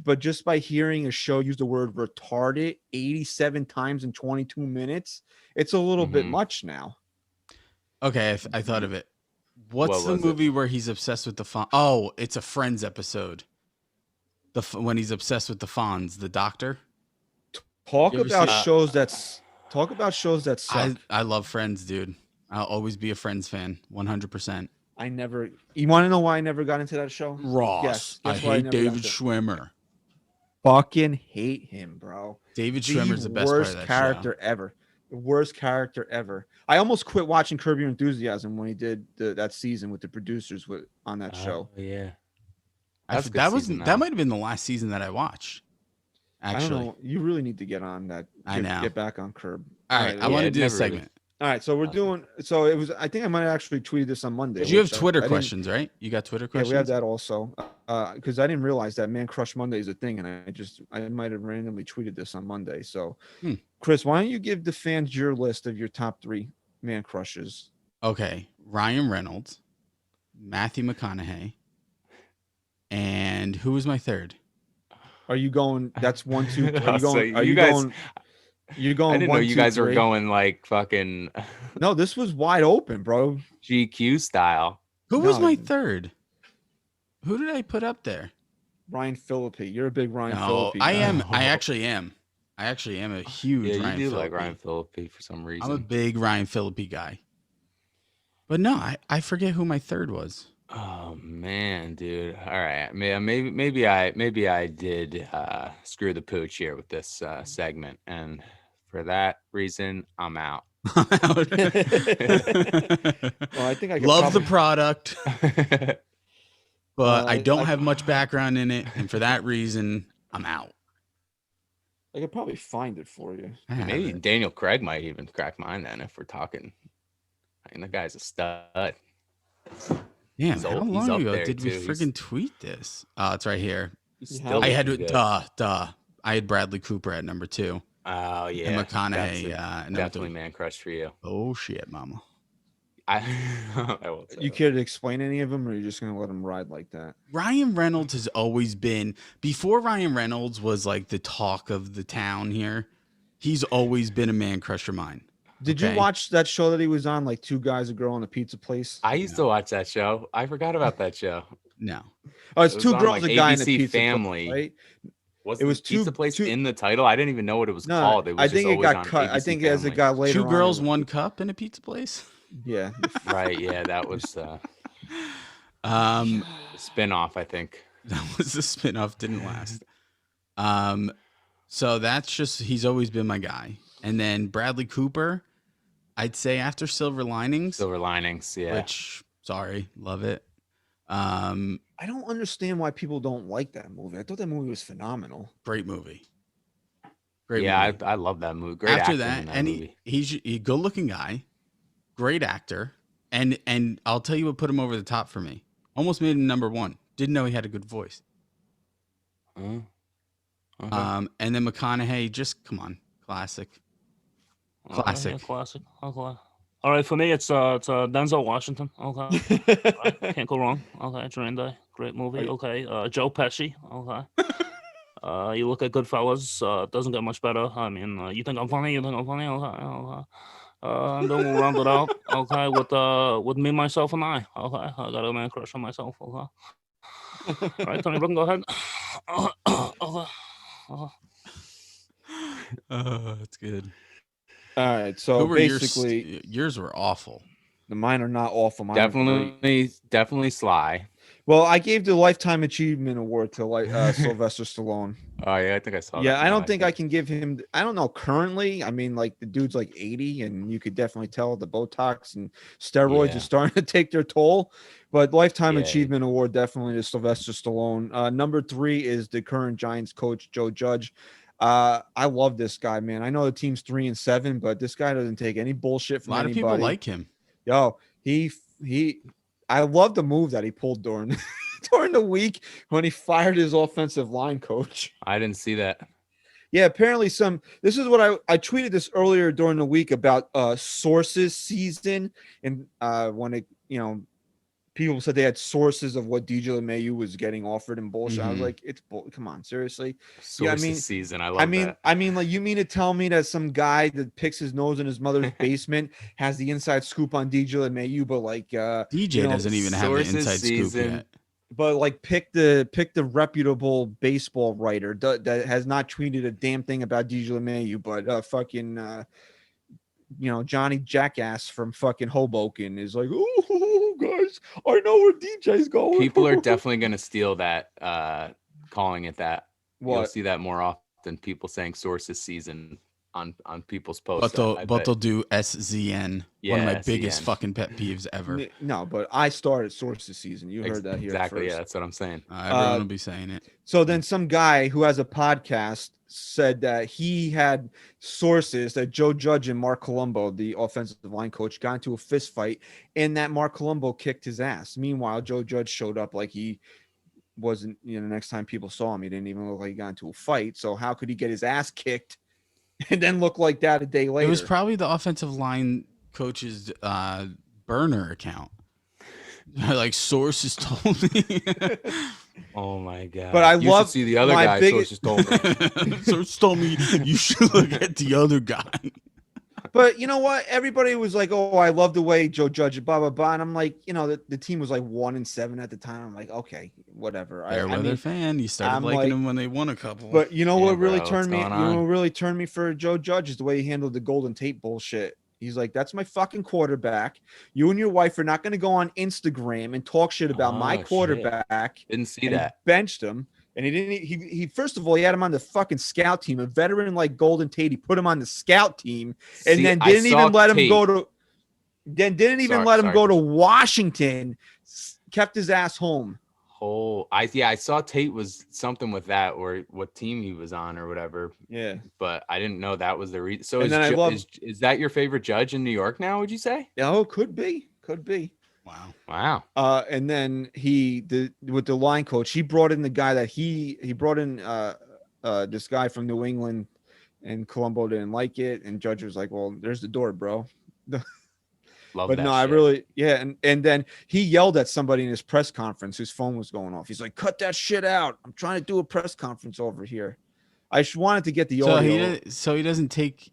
but just by hearing a show use the word retarded 87 times in 22 minutes, it's a little bit much now. Okay, I thought of it. What's What the was it? movie where he's obsessed with the Fonz? Oh, it's a Friends episode. When he's obsessed with the Fonz, the doctor. Talk You ever about see- shows that suck. I love Friends, dude. I'll always be a Friends fan, 100%. You want to know why I never got into that show? Ross, I guess why hate never got David into it. Schwimmer. Fucking hate him, bro. David Schwimmer's the best part of worst that character ever. The worst character ever. I almost quit watching Curb Your Enthusiasm when he did that season with the producers on that show. Oh, yeah. show. That's a good season, that though. might have been the last season that I watched. I Actually, don't know. You really need to get on that. I know. Get back on Curb. all right, I Yeah, want to it do this never really- segment. All right, so we're doing. So it was. I think I might have actually tweeted this on Monday. Did you have which I Twitter didn't- questions, right? You got Twitter Yeah, questions? we have that also. Because I didn't realize that Man Crush Monday is a thing, and I might have randomly tweeted this on Monday. So, Chris, why don't you give the fans your list of your top 3 man crushes? Okay, Ryan Reynolds, Matthew McConaughey, and who was my third? Are you going? That's 1, 2. Are you So going? Are you you guys- going? You're going. I didn't 1, know you 2, guys were 3? going like fucking No, this was wide open, bro. GQ style. Who was No. my third? Who did I put up there? Ryan Phillippe. You're a big Ryan No, Phillippe. I guy. am. I actually am. I actually am a huge Yeah, you Ryan do Phillippe. like Ryan Phillippe for some reason. I'm a big Ryan Phillippe guy. But no, I forget who my third was. Oh man, dude. All right. Maybe I did screw the pooch here with this segment, and for that reason, I'm out. Well, I think I could Love the probably- product, but I don't I- have much background in it, and for that reason, I'm out. I could probably find it for you. I have Maybe it. Daniel Craig might even crack mine then if we're talking. I mean, the guy's a stud. Damn, he's how old- he's long up ago there, did we too. He's- freaking tweet this? Oh, it's right here. He's You still have- I had looking good. I had Bradley Cooper at number 2. Oh yeah, And that's McConaughey, a- at number definitely 3. man crush for you. Oh shit, mama. I won't say You that. care to explain any of them, or are you just gonna let them ride like that? Ryan Reynolds has always been, before Ryan Reynolds was like the talk of the town here, he's always been a man crush of mine. Did Okay. you watch that show that he was on, like 2 guys, a girl, in a pizza place? I used to watch that show. I forgot about that show. No. Oh, it's it was 2 on, girls, like, a guy, in a ABC pizza Family. place, right? Was It was the pizza two- place two- in the title? I didn't even know what it was No, called. It was I just think it always got on cut. I ABC think as it Family. got later 2 on, girls, it was- 1 cup in a pizza place? Yeah. Right, yeah, that was Um, a spin-off, I think. that was the spinoff, didn't last. So that's just, he's always been my guy. And then Bradley Cooper, I'd say after Silver Linings, Silver Linings, yeah. which, sorry, love it. I don't understand why people don't like that movie. I thought that movie was phenomenal. Great movie. Great yeah, movie. I love that movie. Great After acting that, in that and movie. he's a good looking guy, great actor, and I'll tell you what put him over the top for me. Almost made him number 1. Didn't know he had a good voice. Uh-huh. And then McConaughey, just come on, classic. Classic. Yeah, classic. Okay. All right, for me, it's Denzel Washington. Okay. Right, can't go wrong. Okay, During Day, great movie. Okay, Joe Pesci. Okay. You look at Goodfellas. Doesn't get much better. I mean, you think I'm funny? You think I'm funny? Okay, okay. And then we'll round it out. Okay, with me, myself, and I. Okay, I got a man crush on myself. Okay. All right, Tony Brooklyn, go ahead. Okay. Oh, that's good. All right, so Who were basically, yours were awful. the mine are not awful. Mine are great. Definitely Sly. Well, I gave the Lifetime Achievement Award to Sylvester Stallone. Oh yeah, I think I saw that. Yeah, I now, don't think I can give him. I don't know currently. I mean, like the dude's like 80, and you could definitely tell the Botox and steroids Yeah. are starting to take their toll. But Lifetime Yeah. Achievement Award definitely to Sylvester Stallone. Number 3 is the current Giants coach Joe Judge. I love this guy, man. I know the team's 3-7, but this guy doesn't take any bullshit A from lot of anybody. people like him. Yo, I love the move that he pulled during during the week when he fired his offensive line coach. I didn't see that. Yeah, apparently this is what I tweeted this earlier during the week about sources season, and when it, people said they had sources of what DJ LeMahieu was getting offered and bullshit. I was Mhm. like, come on, seriously. Sources season. I love that. I mean, like, you mean to tell me that some guy that picks his nose in his mother's basement has the inside scoop on DJ LeMahieu, but like DJ doesn't even have the Sources inside scoop season. yet. but like pick the reputable baseball writer that has not tweeted a damn thing about DJ LeMahieu, but fucking Johnny Jackass from fucking Hoboken is like, oh guys, I know where DJ's going. People are definitely going to steal that, calling it that. You'll What? see that more often. People saying sources season on people's posts. But they'll do SZN. One of my Yeah, biggest SZN. fucking pet peeves ever. No, but I started sources season. You heard that here exactly. first. Yeah, that's what I'm saying. Everyone will be saying it. So then some guy who has a podcast said that he had sources that Joe Judge and Mark Colombo, the offensive line coach, got into a fist fight and that Mark Colombo kicked his ass. Meanwhile, Joe Judge showed up like he wasn't, next time people saw him, he didn't even look like he got into a fight. So how could he get his ass kicked and then look like that a day later? It was probably the offensive line coach's burner account. Like sources told me. Oh my god! But I you love should see the other my guy. biggest- Sources told me. Sources told me you should look at the other guy. But you know what? Everybody was like, "Oh, I love the way Joe Judge, blah blah blah." And I'm like, the team was like 1-7 at the time. I'm like, okay, whatever. Fair weather fan. You started I'm liking like- them when they won a couple. But you know Yeah, what really bro, turned me? what's You going know on? what really turned me for Joe Judge is the way he handled the Golden Tate bullshit. He's like, "That's my fucking quarterback. You and your wife are not going to go on Instagram and talk shit about my Oh, shit. quarterback." Didn't see And he that. benched him, and he didn't. He first of all, he had him on the fucking scout team. A veteran like Golden Tate, he put him on the scout team, and See, then I didn't saw even let him Tate. go to. Then didn't even Sorry- let him sorry, go to Chris. Washington. Kept his ass home. I saw Tate was something with that or what team he was on or whatever, Yeah. but I didn't know that was the reason. So And then I love- is that your favorite judge in New York now? Would you say? Oh, could be. wow. Wow. And then with the line coach, he brought in the guy that he brought in this guy from New England, and Colombo didn't like it, and Judge was like, "Well, there's the door, bro." Love But that no, I shit. really, yeah, and then he yelled at somebody in his press conference whose phone was going off. He's like, "Cut that shit out! I'm trying to do a press conference over here." I just wanted to get the audio. So he doesn't take.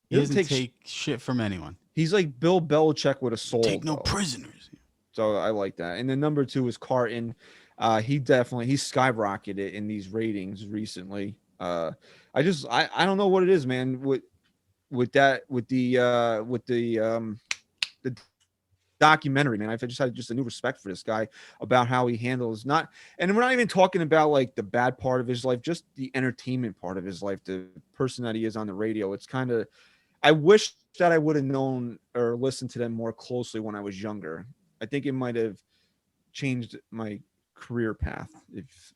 He doesn't doesn't take take shit from anyone. He's like Bill Belichick with a soul. Take no though. prisoners. So I like that. And then number 2 is Carton. He skyrocketed in these ratings recently. I don't know what it is, man. With the documentary, man. I've just had a new respect for this guy about how he handles and we're not even talking about like the bad part of his life, just the entertainment part of his life, the person that he is on the radio. It's kind of, I wish that I would have known or listened to them more closely when I was younger. I think it might have changed my career path if,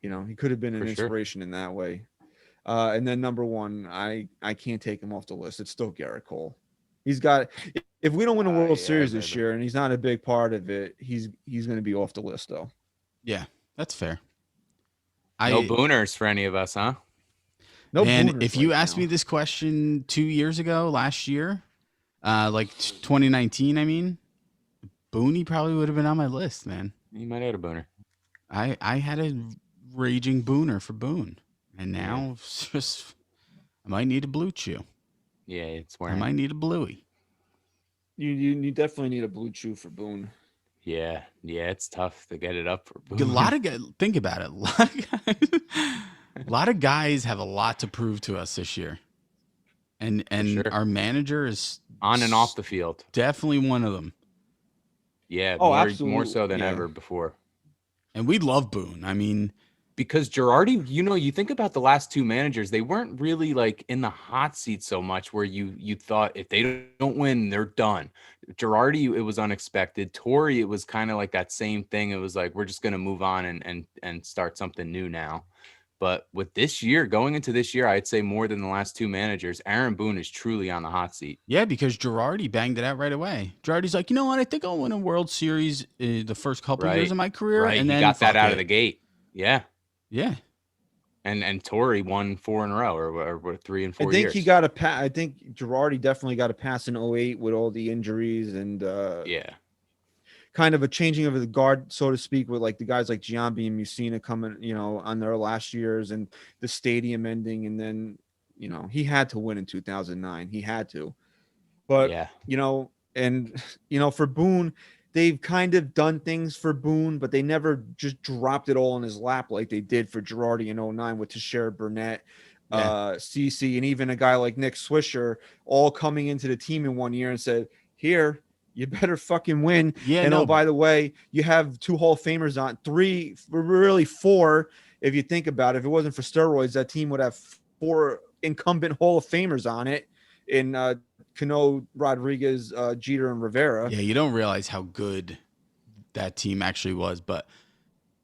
he could have been an For sure. inspiration in that way. And then number 1, I can't take him off the list. It's still Garrett Cole. He's got, if we don't win a World Series this maybe. year and he's not a big part of it, he's going to be off the list though. Yeah, that's fair. No booners for any of us, huh? No, and booners if you right asked now. me this question 2 years ago, last year, like 2019, I mean, Booney probably would have been on my list, man. You might have a booner. I had a raging booner for Boone, and now it's just I might need a blue chew. Yeah, it's I wearing. might need a bluey. You definitely need a blue chew for Boone. Yeah, it's tough to get it up for A Boone. lot of guys, think about it. A lot of guys have a lot to prove to us this year, and sure. our manager is on and off the field. definitely one of them. Yeah, Oh, more absolutely. so than Yeah. ever before. And we love Boone. I mean, Because Girardi, you think about the last two managers, they weren't really like in the hot seat so much where you thought if they don't win, they're done. Girardi, it was unexpected. Torrey, it was kind of like that same thing. It was like, we're just going to move on and start something new now. But with this year, going into this year, I'd say more than the last two managers, Aaron Boone is truly on the hot seat. yeah, because Girardi banged it out right away. Girardi's like, you know what? I think I'll win a World Series the first couple years of my career. Right. And he then got that fuck out it. of the gate. Yeah. Yeah. And Torrey won 4 in a row or 3 and 4 I think years. he got a pass. I think Girardi definitely got a pass in 08 with all the injuries and kind of a changing of the guard, so to speak, with like the guys like Giambi and Musina coming, on their last years and the stadium ending. And then, he had to win in 2009. He had to. But, and, for Boone, they've kind of done things for Boone, but they never just dropped it all in his lap like they did for Girardi in 09 with Teixeira Burnett, CC, and even a guy like Nick Swisher, all coming into the team in one year and said, here, you better fucking win. Yeah. And no, oh, by the way, you have 2 Hall of Famers on, 3, really 4. If you think about it, if it wasn't for steroids, that team would have 4 incumbent Hall of Famers on it in Cano, Rodriguez, Jeter, and Rivera. Yeah, you don't realize how good that team actually was, but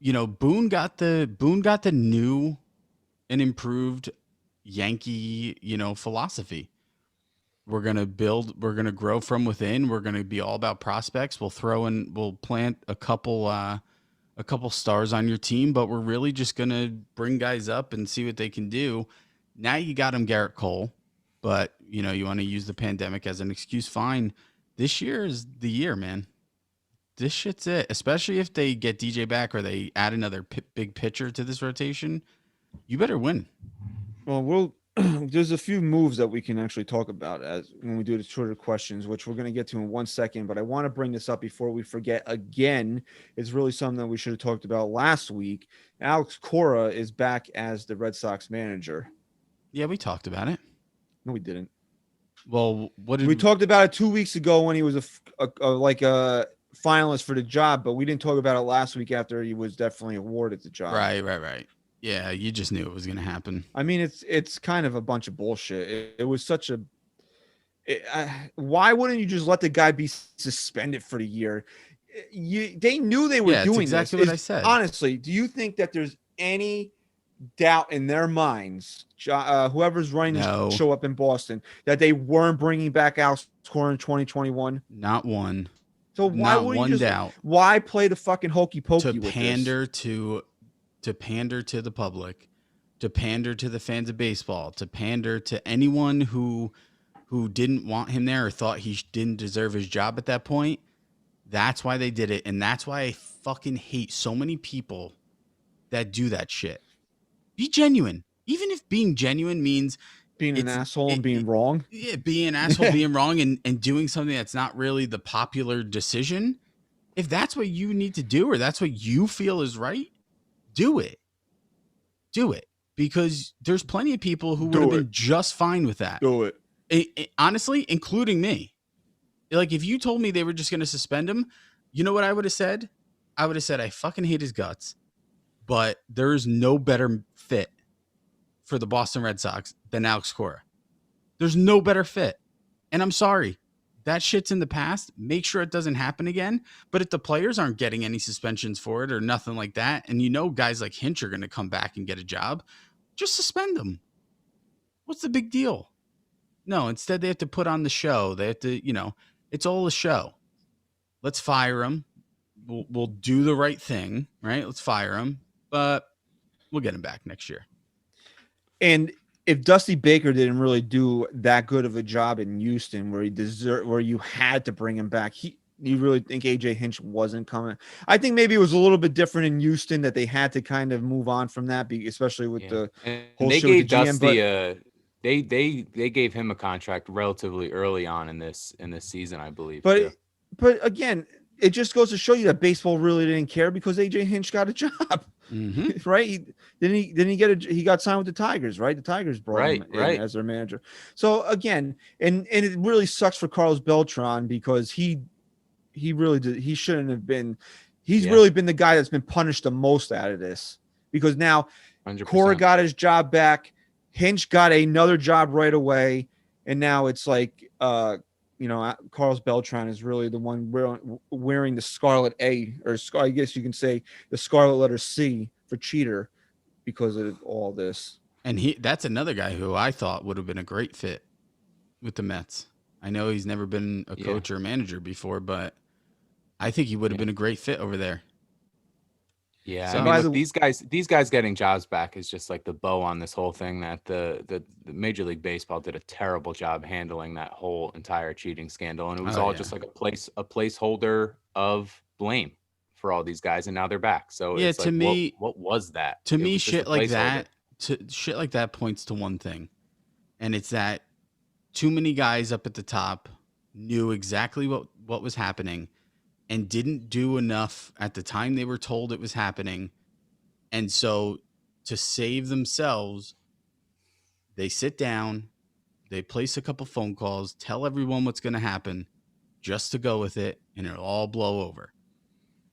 Boone got the new and improved Yankee, philosophy. We're gonna grow from within. We're gonna be all about prospects. We'll plant a couple stars on your team, but we're really just gonna bring guys up and see what they can do. Now you got him Garrett Cole. But, you want to use the pandemic as an excuse. Fine. This year is the year, man. This shit's it. Especially if they get DJ back or they add another big pitcher to this rotation. You better win. Well, there's a few moves that we can actually talk about as when we do the Twitter questions, which we're going to get to in 1 second. But I want to bring this up before we forget again. It's really something that we should have talked about last week. Alex Cora is back as the Red Sox manager. Yeah, we talked about it. No, we didn't. Well, what did we talked about it 2 weeks ago when he was a finalist for the job, but we didn't talk about it last week after he was definitely awarded the job. Right. Yeah, you just knew it was going to happen. I mean, it's kind of a bunch of bullshit. It was such a. Why wouldn't you just let the guy be suspended for the year? They knew they were doing exactly this. What I said. Honestly, do you think that there's any doubt in their minds, whoever's running this show up in Boston, that they weren't bringing back Alex Cora in 2021? Not one. So why Not would one you just, doubt. Why play the fucking hokey pokey to with pander this? to pander to the public, to pander to the fans of baseball, to pander to anyone who didn't want him there or thought he didn't deserve his job at that point. That's why they did it, and that's why I fucking hate so many people that do that shit. Be genuine. Even if being genuine means being an asshole and being wrong. Yeah, being an asshole, being wrong, and doing something that's not really the popular decision. If that's what you need to do or that's what you feel is right, do it. Do it. Because there's plenty of people who would have been just fine with that. Do it. Honestly, including me. Like, if you told me they were just going to suspend him, you know what I would have said? I would have said, I fucking hate his guts, but there's no better fit for the Boston Red Sox than Alex Cora. There's no better fit. And I'm sorry. That shit's in the past. Make sure it doesn't happen again. But if the players aren't getting any suspensions for it or nothing like that, and guys like Hinch are going to come back and get a job, just suspend them. What's the big deal? No, instead they have to put on the show. They have to, it's all a show. Let's fire him. We'll do the right thing, right? Let's fire him, but we'll get him back next year. And if Dusty Baker didn't really do that good of a job in Houston, where you had to bring him back, you really think AJ Hinch wasn't coming? I think maybe it was a little bit different in Houston that they had to kind of move on from that, especially with the and whole they shit with gave the GM. Dusty they gave him a contract relatively early on in this season, I believe. Too. But again, it just goes to show you that baseball really didn't care because AJ Hinch got a job, right? He got signed with the Tigers, right? The Tigers brought him in as their manager. So again, and it really sucks for Carlos Beltran because he really did. He shouldn't have been. He's really been the guy that's been punished the most out of this because now 100%. Cora got his job back. Hinch got another job right away. And now it's like, Carlos Beltran is really the one wearing the scarlet A, or I guess you can say the scarlet letter C for cheater because of all this. And that's another guy who I thought would have been a great fit with the Mets. I know he's never been a coach or a manager before, but I think he would have been a great fit over there. Yeah, So, I mean, look, these guys getting jobs back is just like the bow on this whole thing. That the Major League Baseball did a terrible job handling that whole entire cheating scandal, and it was just like a placeholder of blame for all these guys, and now they're back. So it's to like, me, what was that? To me, shit like that points to one thing, and it's that too many guys up at the top knew exactly what was happening and didn't do enough at the time they were told it was happening. And so to save themselves, they sit down, they place a couple phone calls, tell everyone what's going to happen just to go with it, and it'll all blow over.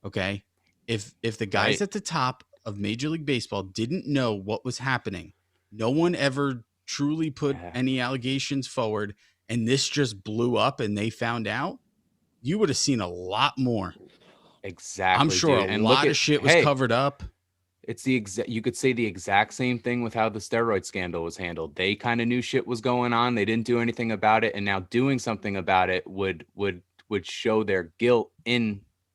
Okay? If the guys at the top of Major League Baseball didn't know what was happening, no one ever truly put any allegations forward, and this just blew up and they found out, you would have seen a lot more. Exactly. I'm sure dude. a lot of shit was covered up. It's you could say the exact same thing with how the steroid scandal was handled. They kind of knew shit was going on. They didn't do anything about it. And now doing something about it would show their guilt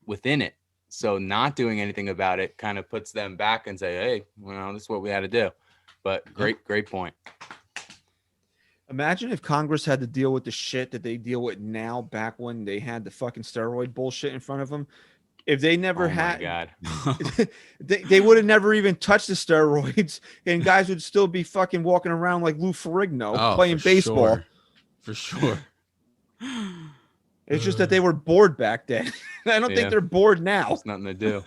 within it. So not doing anything about it kind of puts them back and say, hey, well, this is what we had to do. But great point. Imagine if Congress had to deal with the shit that they deal with now back when they had the fucking steroid bullshit in front of them. If they never had, my God. they would have never even touched the steroids, and guys would still be fucking walking around like Lou Ferrigno playing baseball. Sure. For sure. It's just that they were bored back then. I don't think they're bored now. There's nothing to do.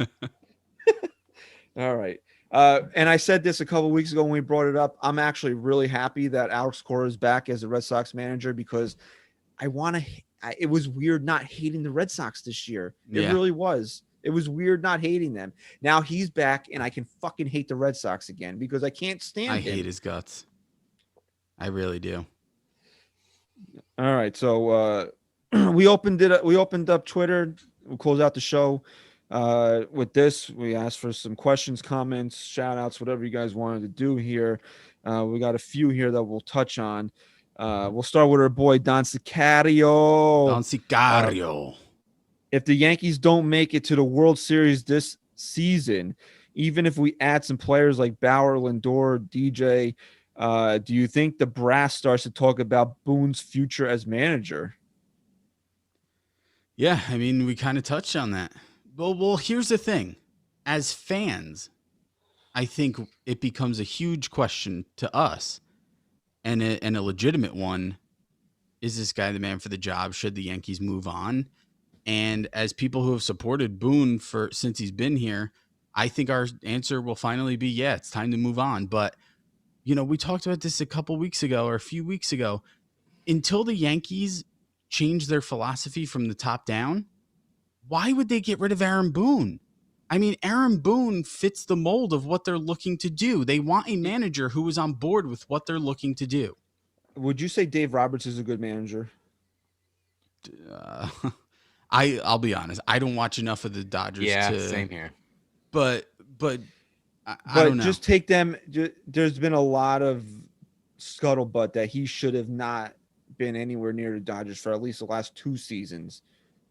All right. And I said this a couple of weeks ago when we brought it up. I'm actually really happy that Alex Cora is back as the Red Sox manager because it was weird not hating the Red Sox this year. It really was. It was weird not hating them. Now he's back and I can fucking hate the Red Sox again because I can't stand him. I hate his guts. I really do. All right. So we opened up Twitter. We'll close out the show. With this, we asked for some questions, comments, shout outs, whatever you guys wanted to do here. We got a few here that we'll touch on. We'll start with our boy Don Sicario. If the Yankees don't make it to the World Series this season, even if we add some players like Bauer, Lindor, DJ, do you think the brass starts to talk about Boone's future as manager? Yeah, I mean, we kind of touched on that. Well, here's the thing. As fans, I think it becomes a huge question to us, and a legitimate one. Is this guy the man for the job? Should the Yankees move on? And as people who have supported Boone since he's been here, I think our answer will finally be, yeah, it's time to move on. But, we talked about this a couple weeks ago or a few weeks ago. Until the Yankees change their philosophy from the top down, why would they get rid of Aaron Boone? I mean, Aaron Boone fits the mold of what they're looking to do. They want a manager who is on board with what they're looking to do. Would you say Dave Roberts is a good manager? I'll be honest. I don't watch enough of the Dodgers. Yeah, same here. But I don't know. Just take them. There's been a lot of scuttlebutt that he should have not been anywhere near the Dodgers for at least the last 2 seasons.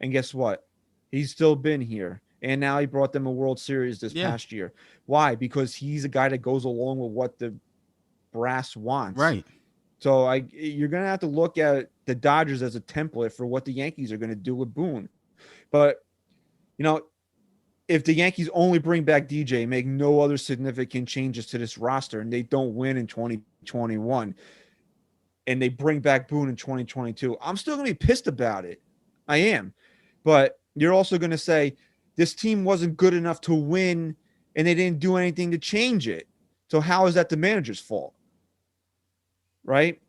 And guess what? He's still been here. And now he brought them a World Series this past year. Why? Because he's a guy that goes along with what the brass wants. Right. So you're going to have to look at the Dodgers as a template for what the Yankees are going to do with Boone. But, if the Yankees only bring back DJ, make no other significant changes to this roster, and they don't win in 2021, and they bring back Boone in 2022, I'm still going to be pissed about it. I am. But you're also going to say this team wasn't good enough to win, and they didn't do anything to change it. So how is that the manager's fault? Right?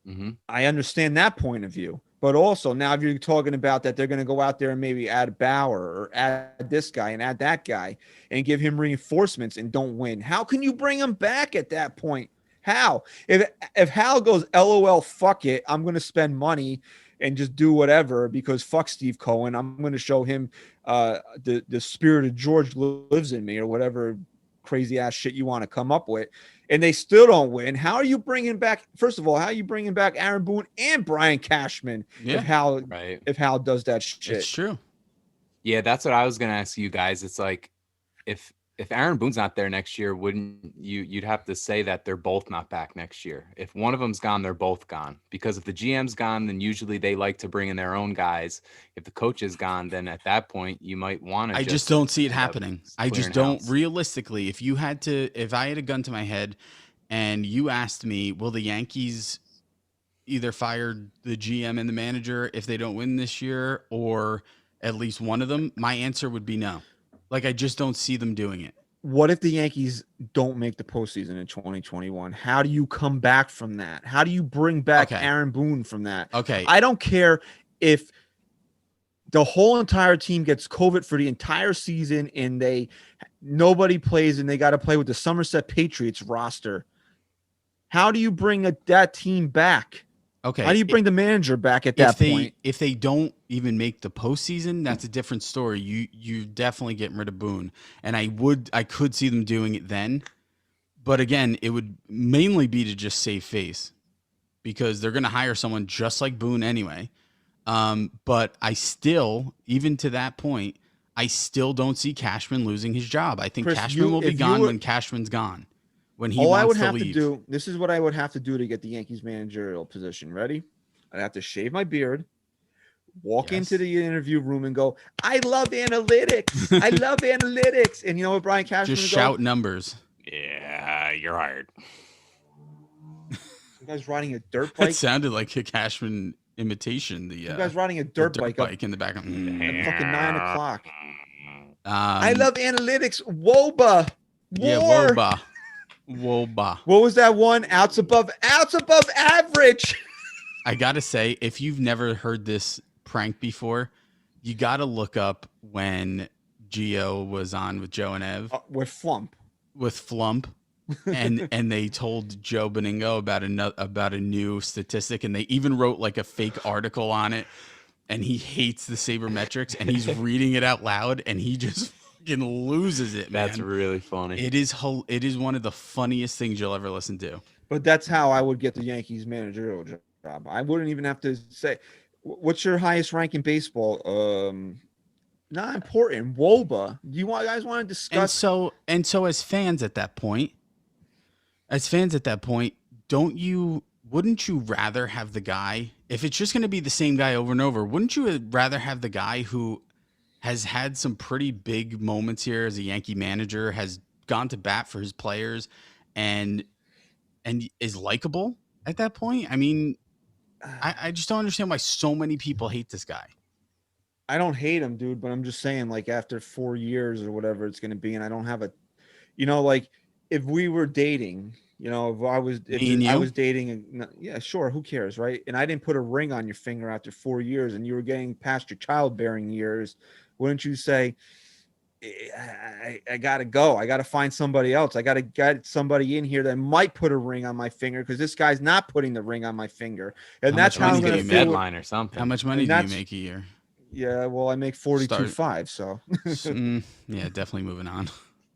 Mm-hmm. I understand that point of view. But also, now if you're talking about that they're going to go out there and maybe add Bauer or add this guy and add that guy and give him reinforcements and don't win, how can you bring him back at that point? How? If Hal goes, LOL, fuck it, I'm going to spend money and just do whatever because fuck Steve Cohen, I'm going to show him the spirit of George lives in me or whatever crazy ass shit you want to come up with, and they still don't win. How are you bringing back? First of all, how are you bringing back Aaron Boone and Brian Cashman if Hal does that shit? It's true. Yeah, that's what I was gonna ask you guys. It's like if Aaron Boone's not there next year, wouldn't you'd have to say that they're both not back next year. If one of them's gone, they're both gone. Because if the GM's gone, then usually they like to bring in their own guys. If the coach is gone, then at that point you might want to. I just don't see it happening. I just don't. Realistically, if I had a gun to my head and you asked me, will the Yankees either fire the GM and the manager if they don't win this year, or at least one of them, my answer would be no. Like, I just don't see them doing it. What if the Yankees don't make the postseason in 2021? How do you come back from that? How do you bring back Aaron Boone from that? Okay. I don't care if the whole entire team gets COVID for the entire season and nobody plays and they got to play with the Somerset Patriots roster. How do you bring that team back? Okay. How do you bring the manager back at that point? If they don't even make the postseason, that's a different story. You definitely getting rid of Boone, and I could see them doing it then, but again, it would mainly be to just save face because they're going to hire someone just like Boone anyway. But I still, even to that point, I still don't see Cashman losing his job. I think Chris, Cashman will be gone when Cashman's gone. When he all wants I would to have leave. to do, this is what I would have to do to get the Yankees managerial position. Ready? I'd have to shave my beard, walk into the interview room and go, I love analytics. I love analytics. And you know what Brian Cashman just shout numbers. Yeah, you're hired. You guys riding a dirt bike? That sounded like a Cashman imitation. You guys riding a dirt bike in the back of at fucking 9 o'clock. I love analytics. Woba. Yeah, Woba. Woba. What was that one? Outs above average. I gotta say, if you've never heard this prank before, you gotta look up when Gio was on with Joe and Ev. With Flump. And they told Joe Beningo about a new statistic, and they even wrote like a fake article on it, and he hates the sabermetrics, and he's reading it out loud, and he just loses it, man. That's really funny. It is one of the funniest things you'll ever listen to. But that's how I would get the Yankees managerial job. I wouldn't even have to say, what's your highest rank in baseball? Not important. Woba. Do you guys want to discuss? And so as fans at that point, wouldn't you rather have the guy, if it's just going to be the same guy over and over, wouldn't you rather have the guy who has had some pretty big moments here as a Yankee manager, has gone to bat for his players, and is likable at that point? I mean, I just don't understand why so many people hate this guy. I don't hate him, dude, but I'm just saying, like, after 4 years or whatever it's going to be, and I don't have like, if we were dating, if I was dating, yeah, sure, who cares, right? And I didn't put a ring on your finger after 4 years, and you were getting past your childbearing years, wouldn't you say, I gotta go. I gotta find somebody else. I gotta get somebody in here that might put a ring on my finger because this guy's not putting the ring on my finger. And that's how I'm gonna feel. Deadline or something. How much money do you make a year? Yeah, well, I make 42.5, so yeah, definitely moving on.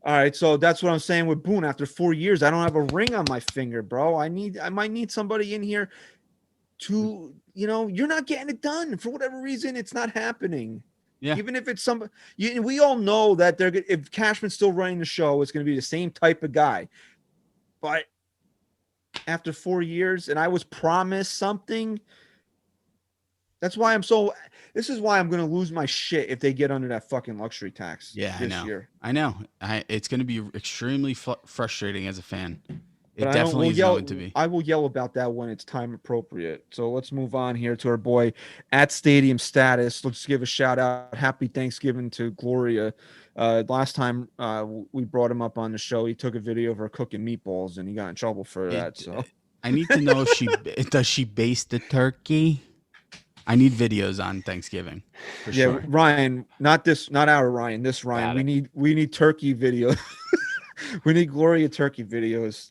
All right, so that's what I'm saying with Boone. After 4 years, I don't have a ring on my finger, bro. I might need somebody in here to, you're not getting it done for whatever reason. It's not happening. Yeah. Even if it's we all know that if Cashman's still running the show, it's going to be the same type of guy. But after 4 years, and I was promised something, That's why I'm so. This is why I'm gonna lose my shit if they get under that fucking luxury tax. Yeah, I this know. year. I know. It's going to be extremely frustrating as a fan. It But definitely is going to be. I will yell about that when it's time appropriate. So let's move on here to our boy at Stadium Status. Let's give a shout out. Happy Thanksgiving to Gloria. Last time we brought him up on the show, he took a video of her cooking meatballs and he got in trouble for that. So I need to know if does she baste the turkey? I need videos on Thanksgiving. For sure. Ryan, not our Ryan. This Ryan. We need turkey video. We need Gloria turkey videos.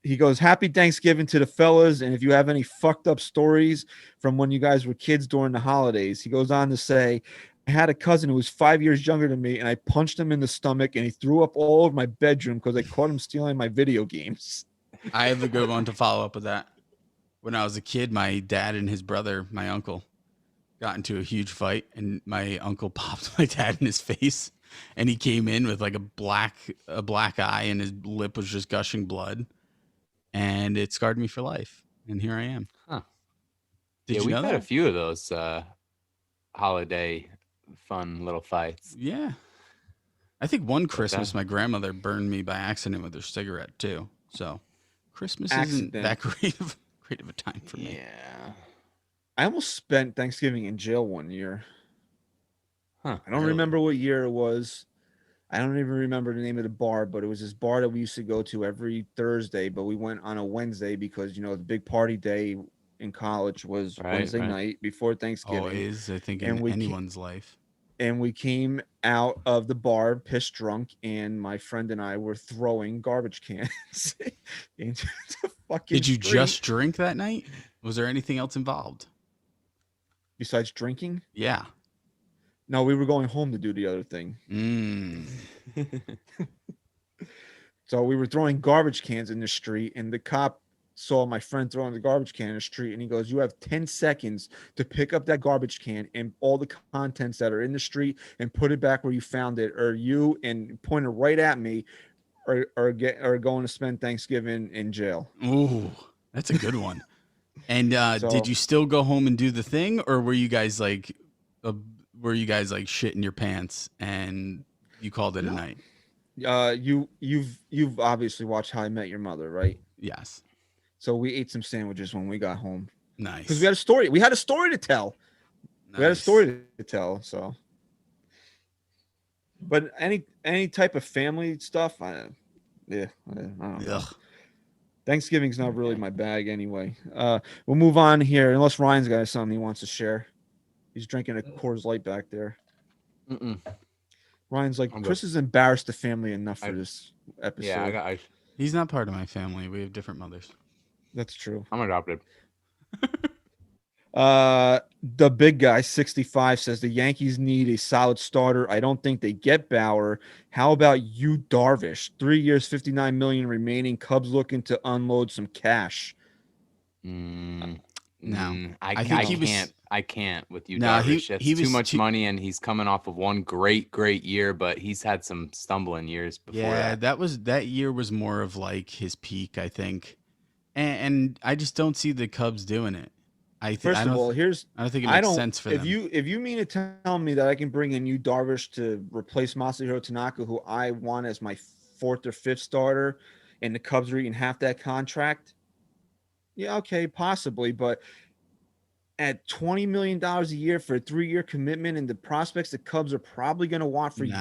He goes, happy Thanksgiving to the fellas. And if you have any fucked up stories from when you guys were kids during the holidays, he goes on to say, I had a cousin who was 5 years younger than me and I punched him in the stomach and he threw up all over my bedroom because I caught him stealing my video games. I have a good one to follow up with that. When I was a kid, my dad and his brother, my uncle, got into a huge fight and my uncle popped my dad in his face. And he came in with like a black eye and his lip was just gushing blood. And it scarred me for life. And here I am. Huh. Did you we've know had that? a few of those holiday fun little fights. Yeah. I think one Christmas my grandmother burned me by accident with her cigarette too. So Christmas isn't that great of a time for me. Yeah. I almost spent Thanksgiving in jail one year. Huh. I don't remember what year it was. I don't even remember the name of the bar, but it was this bar that we used to go to every Thursday, but we went on a Wednesday because, the big party day in college was Wednesday night before Thanksgiving. Always, I think, in anyone's life. And we came out of the bar pissed drunk, and my friend and I were throwing garbage cans into the fucking Did you street. just drink that night? Was there anything else involved? Besides drinking? Yeah. No, we were going home to do the other thing. So we were throwing garbage cans in the street, and the cop saw my friend throwing the garbage can in the street, and he goes, you have 10 seconds to pick up that garbage can and all the contents that are in the street and put it back where you found it, or you, and pointed right at me, or going to spend Thanksgiving in jail. Ooh, that's a good one. And did you still go home and do the thing, or were you guys like shitting your pants and you called it a night? You've obviously watched How I Met Your Mother, right? Yes. So we ate some sandwiches when we got home. Nice. Because we had a story. We had a story to tell. Nice. We had a story to tell. So, but any type of family stuff, I don't know. Ugh. Thanksgiving's not really my bag anyway. We'll move on here, unless Ryan's got something he wants to share. He's drinking a Coors Light back there. Ryan's like, Chris has embarrassed the family enough for this episode. Yeah, he's not part of my family. We have different mothers. That's true. I'm adopted. The big guy, 65, says the Yankees need a solid starter. I don't think they get Bauer. How about you, Darvish? 3 years, $59 million remaining. Cubs looking to unload some cash. No, I can't with you, No, Darvish. That's he was too much money, and he's coming off of one great year, but he's had some stumbling years before. Yeah, that year was more of like his peak, I think, and I just don't see the Cubs doing it. I don't think it makes sense for them. If you mean to tell me that I can bring in you Darvish to replace Masahiro Tanaka, who I want as my fourth or fifth starter, and the Cubs are eating half that contract, yeah, okay, possibly, but at $20 million a year for a 3-year commitment and the prospects the Cubs are probably going to want for you,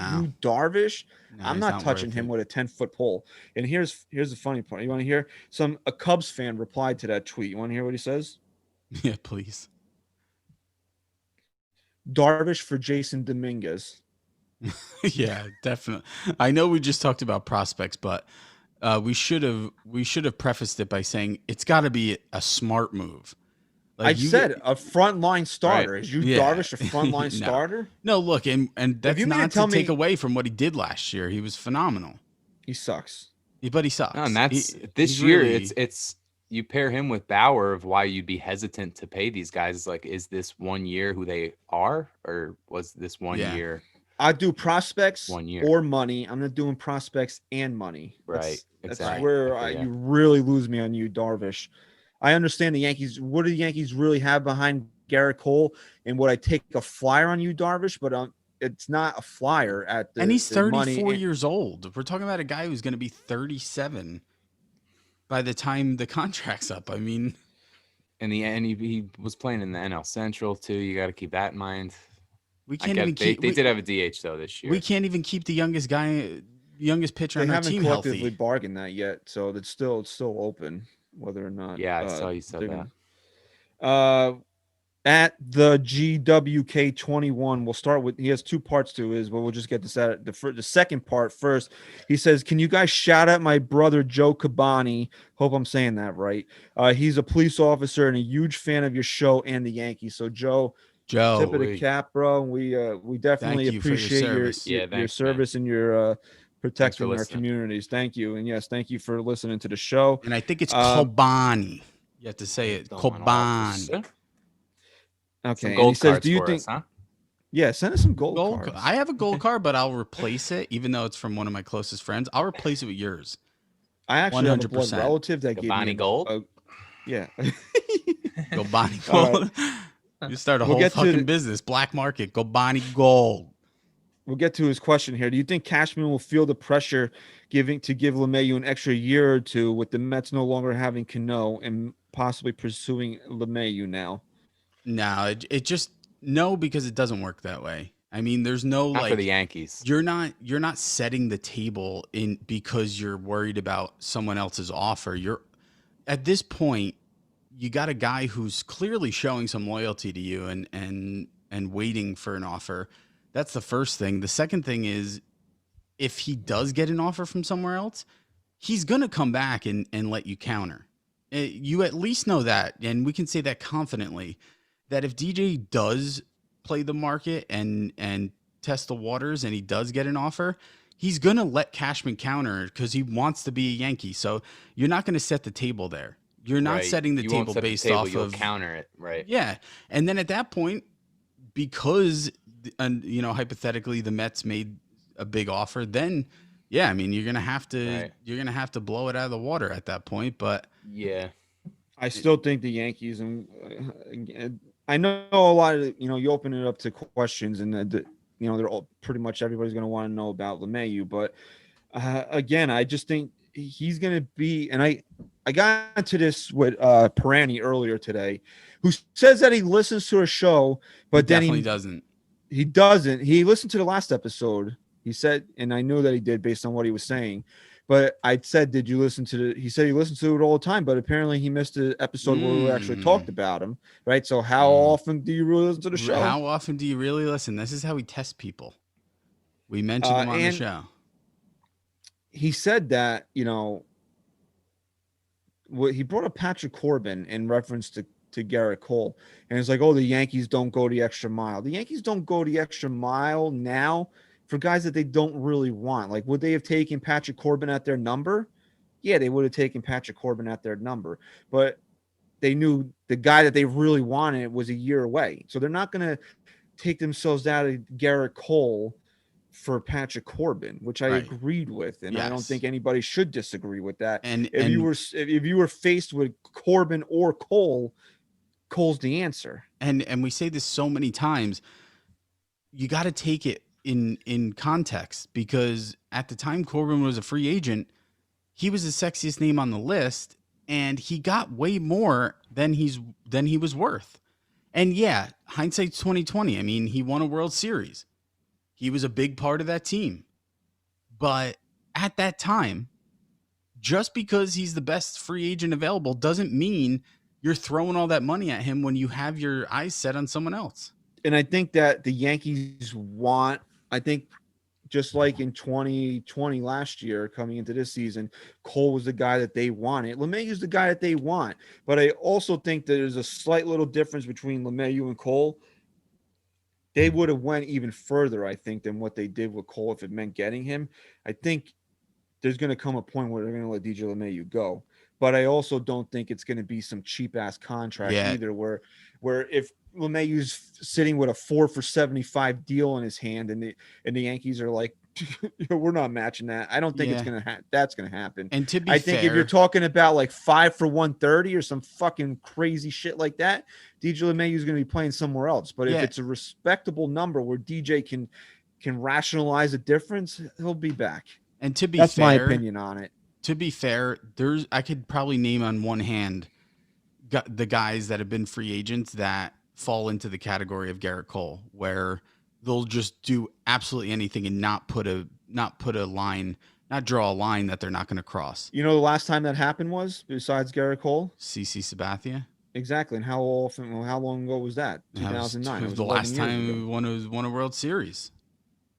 Darvish, I'm not touching him with a 10-foot pole. And here's the funny part. You want to hear a Cubs fan replied to that tweet. You want to hear what he says? Yeah, please. Darvish for Jason Dominguez. Yeah, definitely. I know we just talked about prospects, but we should have prefaced it by saying it's got to be a smart move. Like I said a frontline starter. Right. Is you Darvish a frontline starter? No, look, and that's not to take me, away from what he did last year. He was phenomenal. He sucks. But he sucks. No, and that's this year. Really, it's you pair him with Bauer of why you'd be hesitant to pay these guys. Like, is this 1 year who they are, or was this 1 year? I do prospects 1 year or money. I'm not doing prospects and money. Right. That's where you really lose me on you, Darvish. I understand the Yankees. What do the Yankees really have behind Garrett Cole, and would I take a flyer on you, Darvish? But it's not a flyer at the And he's the money. 34 years old. We're talking about a guy who's going to be 37 by the time the contract's up. I mean, And he was playing in the NL Central too. You got to keep that in mind. we I can't get even they, keep. they we, did have a DH though this year. we can't even keep the youngest pitcher They on our haven't team collectively healthy. bargained that yet, so it's still open whether or not. Yeah, I saw you said they're that. gonna- At the GWK21, we'll start with. He has two parts to his, but we'll just get this at the second part first. He says, "Can you guys shout out my brother Joe Cabani? Hope I'm saying that right. He's a police officer and a huge fan of your show and the Yankees. So Joe, tip of the Wait. cap, bro. We definitely Thank you for your appreciate your service. Yeah, your thanks, man. service and your protecting our listening. communities. Thank you, and yes, thank you for listening to the show. And I think it's Um, Kobani. You have to say it. Going off, Kobani. sir. Okay, Some and he gold says, cards "Do you for think? us, huh? Yeah, send us some gold Gold. cards. I have a gold card, but I'll replace it, even though it's from one of my closest friends. I'll replace it with yours. I actually have a blood 100%. relative that gave me Gabani Gold? yeah. Kobani All Gold. You start a We'll whole get to fucking the- business. Black market. Kobani Gold. We'll get to his question here. Do you think Cashman will feel the pressure give LeMahieu an extra year or two with the Mets no longer having Cano and possibly pursuing LeMahieu now? No, it just no, because it doesn't work that way. I mean, there's no Not like for the Yankees. you're not setting the table in because you're worried about someone else's offer. You're at this point, you got a guy who's clearly showing some loyalty to you and waiting for an offer. That's the first thing. The second thing is if he does get an offer from somewhere else, he's gonna come back and let you counter. You at least know that, and we can say that confidently, that if DJ does play the market and test the waters and he does get an offer, he's going to let Cashman counter because he wants to be a Yankee. So you're not going to set the table there. You're not Right. setting the You won't table set the based table, off you'll of counter it, right? Yeah. And then at that point, because hypothetically the Mets made a big offer, then yeah, I mean you're gonna have to blow it out of the water at that point. But Yeah. I still think the Yankees, and I know a lot of you open it up to questions, and they're all pretty much everybody's going to want to know about LeMahieu, but again, I just think he's going to be, and I got into this with Pirani earlier today, who says that he listens to a show, but then definitely doesn't. He doesn't. He listened to the last episode. He said, and I knew that he did based on what he was saying. But I said, did you listen to he said he listens to it all the time, but apparently he missed the episode where we actually talked about him, right? So how often do you really listen to the show? How often do you really listen? This is how we test people. We mentioned him on the show. He said that, he brought up Patrick Corbin in reference to Garrett Cole. And it's like, oh, the Yankees don't go the extra mile. The Yankees don't go the extra mile now for guys that they don't really want. Like, would they have taken Patrick Corbin at their number? Yeah, they would have taken Patrick Corbin at their number. But they knew the guy that they really wanted was a year away. So they're not going to take themselves out of Garrett Cole for Patrick Corbin, which I agreed with. And I don't think anybody should disagree with that. And if you were faced with Corbin or Cole, Cole's the answer. And we say this so many times, you got to take it in context, because at the time Corbin was a free agent, he was the sexiest name on the list, and he got way more than he was worth. And yeah, hindsight's 2020. I mean, he won a World Series. He was a big part of that team. But at that time, just because he's the best free agent available doesn't mean you're throwing all that money at him when you have your eyes set on someone else. And I think that the Yankees just like in 2020 last year, coming into this season, Cole was the guy that they wanted. LeMahieu's the guy that they want. But I also think that there's a slight little difference between LeMahieu and Cole. They would have went even further, I think, than what they did with Cole if it meant getting him. I think there's going to come a point where they're going to let DJ LeMahieu go. But I also don't think it's going to be some cheap-ass contract either, where if LeMahieu's sitting with a 4 for $75 deal in his hand and the Yankees are like, we're not matching that. I don't think it's Yeah. gonna that's gonna happen. And to be I think fair, if you're talking about like 5 for 130 or some fucking crazy shit like that, DJ LeMahieu is going to be playing somewhere else. But if Yeah. it's a respectable number where DJ can rationalize a difference, he'll be back. and to be That's fair, my opinion on it. To be fair, I could probably name on one hand the guys that have been free agents that fall into the category of Garrett Cole, where they'll just do absolutely anything and not put a line, not draw a line that they're not going to cross. You know, the last time that happened was, besides Garrett Cole? CC Sabathia. Exactly. And how long ago was that? 2009. It was the last time we won a World Series.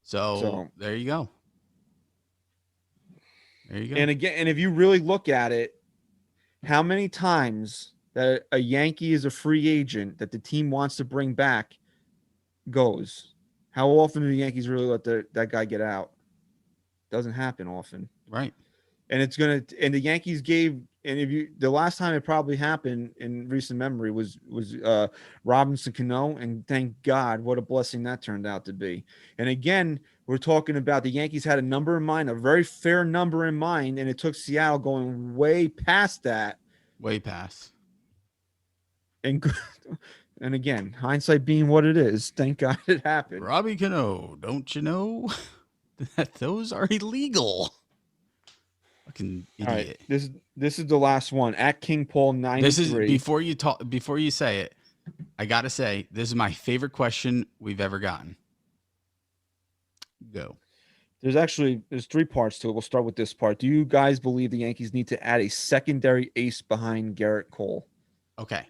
So there you go. There you go. And again, and if you really look at it, how many times that a Yankee is a free agent that the team wants to bring back goes? How often do the Yankees really let that guy get out? Doesn't happen often. Right. And the Yankees gave, and the last time it probably happened in recent memory was Robinson Cano, and thank God, what a blessing that turned out to be. And again, we're talking about the Yankees had a number in mind, a very fair number in mind, and it took Seattle going way past that. Way past. And again, hindsight being what it is, thank God it happened. Robbie Cano, don't you know that those are illegal? Fucking idiot. All right, this is the last one at King Paul 93. This is before you say it. I gotta say this is my favorite question we've ever gotten. Go. There's 3 parts to it. We'll start with this part. Do you guys believe the Yankees need to add a secondary ace behind Garrett Cole? Okay.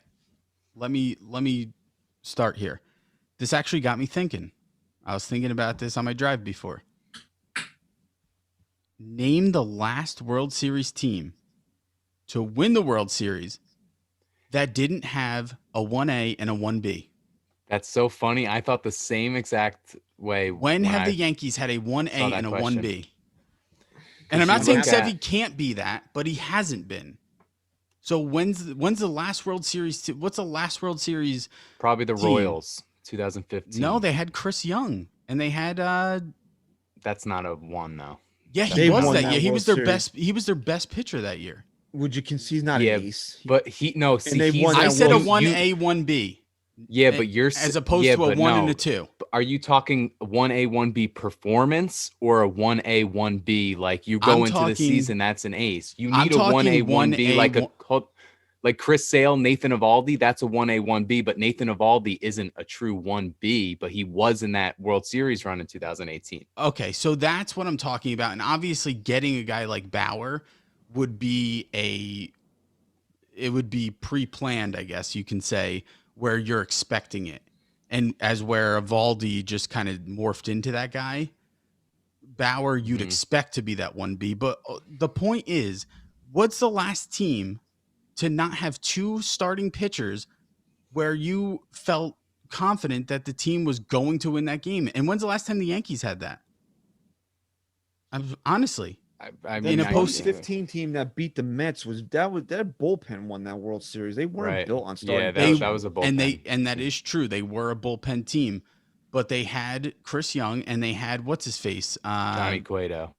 Let me start here. This actually got me thinking. I was thinking about this on my drive before. Name the last World Series team to win the World Series that didn't have a 1A and a 1B. That's so funny. I thought the same exact way. When have the Yankees had a 1A and a question. 1B? And I'm not you saying look at- Sevy can't be that, but he hasn't been. So when's the last World Series? What's the last World Series? Probably the team? Royals, 2015. No, they had Chris Young, and they had. That's not a 1 though. Yeah, he They was won that that year. He World was their Series. best. He was their best pitcher that year. Would you concede he's not Yeah, an ace? But they he's won that I said a World- 1A, 1B. Yeah, but you're as opposed to a 1 and a 2. Are you talking 1A, 1B performance or a 1A, 1B? Like you go I'm into the talking- season, that's an ace. You I'm need a 1A, talking 1B 1A, like Chris Sale, Nathan Eovaldi. That's a 1A, 1B. But Nathan Eovaldi isn't a true 1B, but he was in that World Series run in 2018. Okay, so that's what I'm talking about. And obviously, getting a guy like Bauer would be pre-planned, I guess you can say, where you're expecting it. And as where Eovaldi just kind of morphed into that guy, Bauer, you'd expect to be that 1B. But the point is, what's the last team to not have 2 starting pitchers where you felt confident that the team was going to win that game? And when's the last time the Yankees had that? Honestly, I In mean, a I- post 15 team that beat the Mets their bullpen won that World Series. They weren't Right. built on starting. Yeah, pitching. that was a bullpen. and that is true. They were a bullpen team, but they had Chris Young and they had what's his face? Johnny Cueto,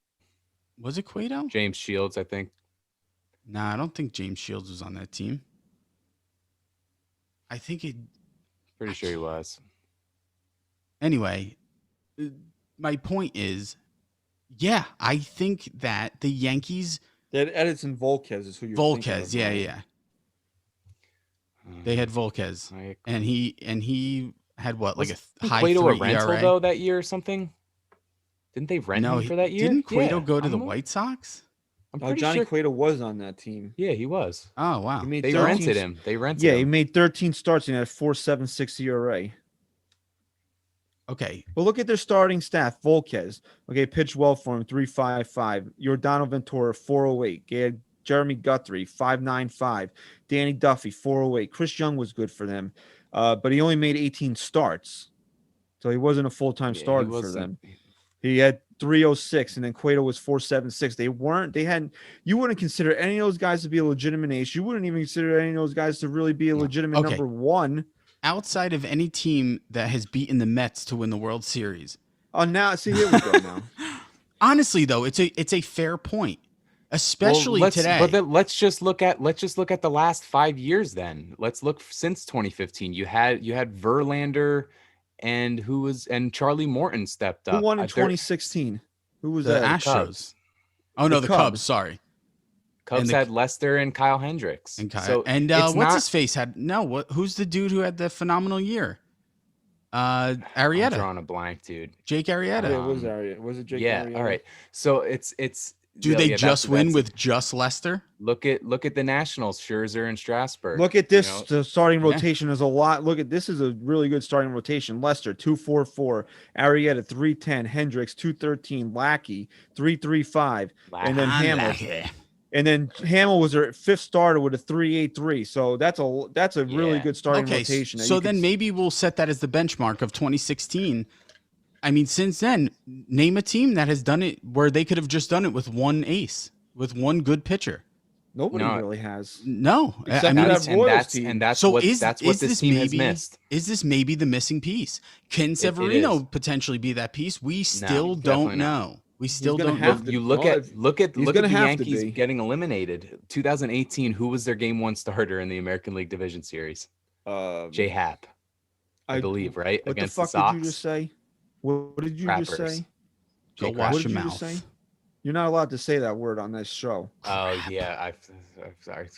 Was it Cueto? James Shields, I think. Nah, I don't think James Shields was on that team. I think it. Pretty sure he was. Anyway, my point is, yeah, I think that the Yankees, That Edison Volquez is who you're thinking of, Volquez, yeah, right? yeah, they had Volquez, and he had what, like a high Cueto 3 a rental ERA? though that year or something? Didn't they rent him for that year? Didn't Cueto Yeah, go to I'm the not- White Sox? I'm Oh, pretty Johnny sure. Cueto was on that team. Yeah, he was. Oh wow, He made They 13 rented him. They rented Yeah, he him. made 13 starts and had 4.76 ERA. okay. But look at their starting staff. Volquez, okay, pitched well for him, 3.55. Yordano Ventura, 4.08. They had Jeremy Guthrie, 5.95. Danny Duffy, 4.08. Chris Young was good for them, but he only made 18 starts, so he wasn't a full-time Yeah, he starter for wasn't- them. He had 3.06, and then Cueto was 4.76. You wouldn't consider any of those guys to be a legitimate ace. You wouldn't even consider any of those guys to really be a legitimate Okay. number 1. Outside of any team that has beaten the Mets to win the World Series, Oh, now see, here we go now. Honestly, though, it's a fair point, especially today. But then let's just look at the last 5 years. Then let's look since 2015. You had Verlander, and Charlie Morton stepped up. Who won in 2016? Who was the that? Astros. Oh no, the Cubs. Sorry, Cubs had Lester and Kyle Hendricks. What's his face had who's the dude who had the phenomenal year? Arrieta. I'm drawing a blank, dude. Jake Arrieta. Yeah, it was Arrieta. Was it Jake Arrieta? All right. So it's do they just win with just Lester? Look at the Nationals, Scherzer and Strasburg. Look at this. The starting rotation is a lot. Look at this is a really good starting rotation. Lester 2.44, Arrieta 3.10, Hendricks 2.13, Lackey 3.35, and then Hamill. And then Hamill was their fifth starter with a 3.83. So that's a really good starting rotation. So then maybe we'll set that as the benchmark of 2016. I mean, since then, name a team that has done it where they could have just done it with one ace, with one good pitcher. Nobody really has. No, Except that's what this team has missed. Is this maybe the missing piece? Can Severino potentially be that piece? We still don't know. We still don't know. You look at the Yankees getting eliminated. 2018, who was their game one starter in the American League Division Series? J Happ, I believe, right? What Against the fuck the Sox. Did you just say? What did you just say? Go wash your mouth. You're not allowed to say that word on this show. Oh yeah, I'm sorry.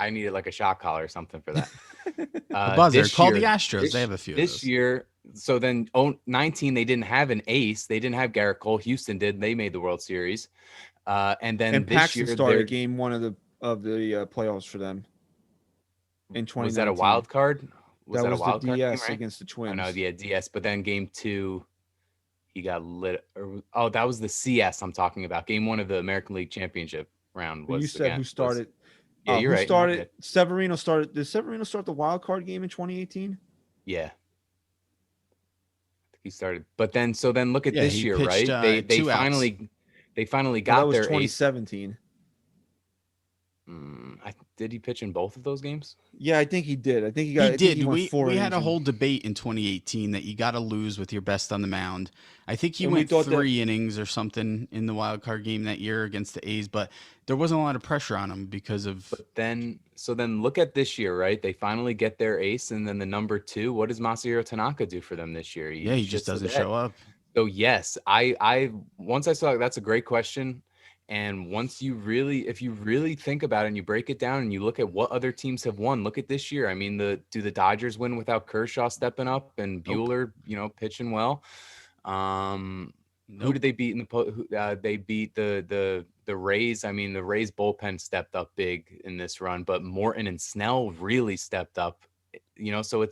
I needed like a shock collar or something for that. Buzzer. Call the Astros. They have a few. This year. So then 19, they didn't have an ace. They didn't have Garrett Cole. Houston did. They made the World Series. And this Paxton year started game one of the playoffs for them in 2019. Was that a wild card? Was that a wild card? DS game, right? against the Twins. Oh, no, yeah, DS. But then game two, he got lit. That was the CS I'm talking about. Game one of the American League Championship round. You said who started? Yeah, you're right. Started Severino started. Did Severino start the wild card game in 2018? Yeah. He started, but then look at this year, pitched, right? They finally got their 2017. Did he pitch in both of those games? Yeah, I think he did. I think he got. He did. We had a whole debate in 2018 that you got to lose with your best on the mound. I think he went 3 innings or something in the wild card game that year against the A's, but there wasn't a lot of pressure on him because of. But then look at this year, right? They finally get their ace, and then the number 2. What does Masahiro Tanaka do for them this year? He just doesn't show up. So yes, I once I saw that's a great question. And if you really think about it and you break it down and you look at what other teams have won, look at this year. I mean, do the Dodgers win without Kershaw stepping up and Buehler, pitching well? Who did they beat they beat the Rays. I mean, the Rays bullpen stepped up big in this run, but Morton and Snell really stepped up. So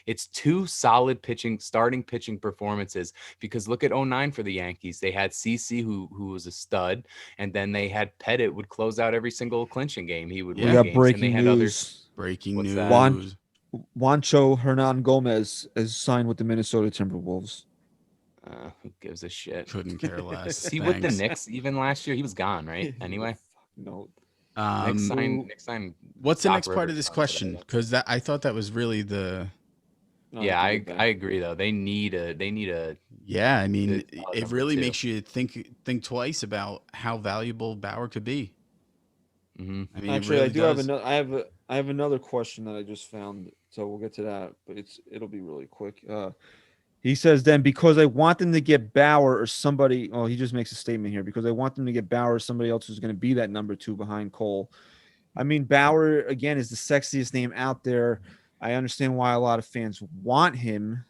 it's 2 solid starting pitching performances, because look at 09 for the Yankees. They had CC who was a stud, and then they had Pettit would close out every single clinching game. He would win games. Breaking and they had news. Breaking news. Juancho Hernan Gomez has signed with the Minnesota Timberwolves. Who gives a shit? Couldn't care less. Is he with the Knicks even last year? He was gone, right? Anyway. No. Next time. What's the next part of this question? Because I thought that was really the. Yeah, I agree though. They need a. Yeah, I mean, it really makes you think twice about how valuable Bauer could be. Mm-hmm. I mean, actually, I do have another. I have another question that I just found, so we'll get to that, but it'll be really quick. He says, then because I want them to get Bauer or somebody. Oh, he just makes a statement here, because I want them to get Bauer or somebody else who's going to be that number 2 behind Cole. I mean, Bauer again is the sexiest name out there. I understand why a lot of fans want him.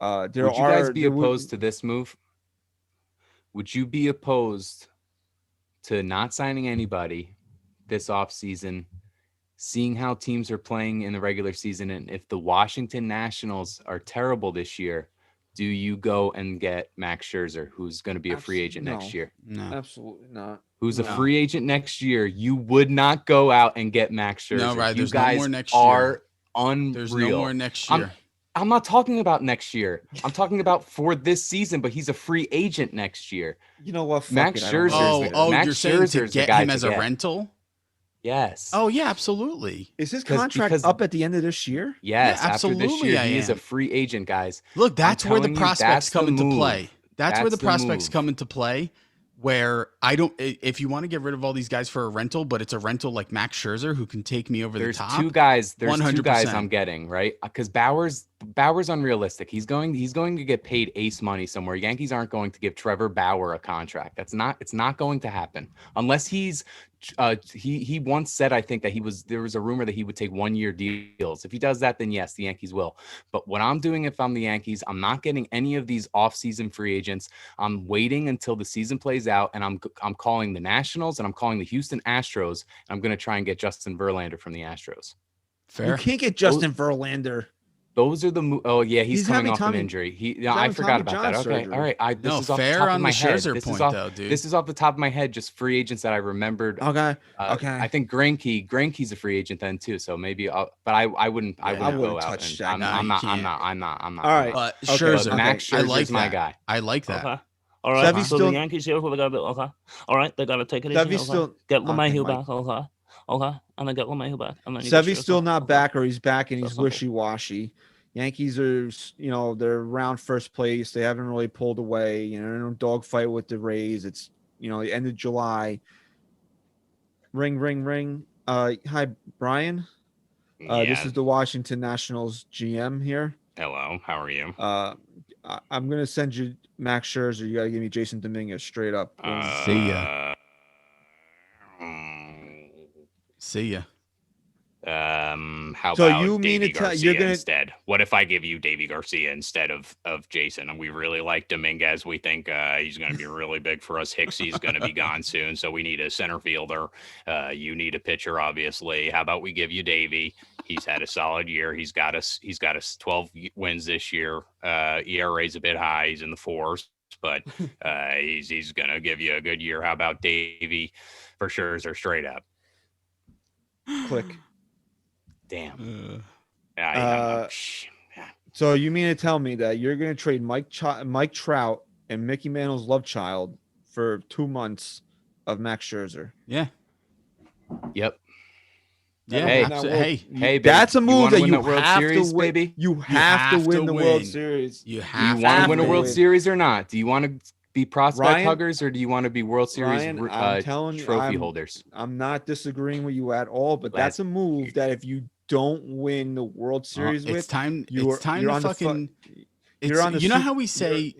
Would you guys be opposed to this move? Would you be opposed to not signing anybody this offseason, seeing how teams are playing in the regular season, and if the Washington Nationals are terrible this year, do you go and get Max Scherzer, who's going to be a free agent next year? No, absolutely not. Who's a free agent next year? You would not go out and get Max Scherzer. No, right. There's no more next year. Unreal. There's no more next year. I'm not talking about next year. I'm talking about for this season, but he's a free agent next year. You know what? Max Scherzer. You're saying to get him as a rental? Yes. Oh, yeah, absolutely. Is his contract up at the end of this year? Yes, yeah, absolutely. After this year, he is a free agent, guys. Look, that's where the prospects come into play. That's where the That's the prospects move. come into play. Where I don't, if you want to get rid of all these guys for a rental, but it's a rental like Max Scherzer who can take me over There's the top. two guys. There's two guys 100%. I'm getting, right? Because Bauer's unrealistic. He's going to get paid ace money somewhere. Yankees aren't going to give Trevor Bauer a contract. It's not going to happen unless he's he once said, I think, that there was a rumor that he would take 1-year deals. If he does that, then yes, the Yankees will. But what I'm doing if I'm the Yankees, I'm not getting any of these off-season free agents. I'm waiting until the season plays out, and I'm calling the Nationals and I'm calling the Houston Astros. And I'm going to try and get Justin Verlander from the Astros. You Fair. can't get Justin Verlander. Those are the oh yeah, he's coming having off an Tommy- injury. I having forgot Tommy about John that. Okay, surgery. all right. This No, is off the fair top of on my the head. Scherzer This point, is off, though, dude. This is off the top of my head. Just free agents that I remembered. Okay. Okay. I think Greinke's a free agent then too. So maybe, but I wouldn't I go wouldn't out. touch And that. I'm No, not. you I'm can't. not. I'm not. All right. But Okay, Scherzer, But Max I Scherzer's like my that. guy. I like that. Okay. All right. Sevy's So still- the Yankees here, they got okay. All right, they got to take it easy. Sevy's Okay. still- Get okay, LeMahieu Mike. back. Okay. Okay. And then get LeMahieu back. And then you get Sevy's still Scherzer. not Okay. back, or he's back and So he's simple. wishy-washy. Yankees are, they're around first place. They haven't really pulled away. They're in a dogfight with the Rays. It's, the end of July. Ring, ring, ring. Hi, Brian. This is the Washington Nationals GM here. Hello. How are you? I'm gonna send you Max Scherzer. You gotta give me Jason Dominguez straight up. See ya. See ya. How So about you mean Davey to tell- Garcia you're gonna- instead? What if I give you Davey Garcia instead of Jason? And we really like Dominguez. We think he's going to be really big for us. Hicksey's going to be gone soon, so we need a center fielder. You need a pitcher, obviously. How about we give you Davey? He's had a solid year. He's got us 12 wins this year. ERA's a bit high. He's in the 4s, but he's going to give you a good year. How about Davey for Scherzer straight up? Click. Damn. So you mean to tell me that you're gonna trade Mike Trout and Mickey Mantle's love child for 2 months of Max Scherzer? Yeah. Yep. Yeah. Hey. Hey. Hey, baby, That's a move wanna that win you World have Series, to win. baby? You have to win the World win. Series. You Do have you want have to win a to World win. Series or not? Do you want to be prospect Ryan- huggers or do you want to be World Series Ryan, I'm telling you, trophy I'm- holders? I'm not disagreeing with you at all, but that's a move that if you don't win the World Series it's with, time. you're- It's time you're to on the fu- fucking. you're on the You know soup- how we say.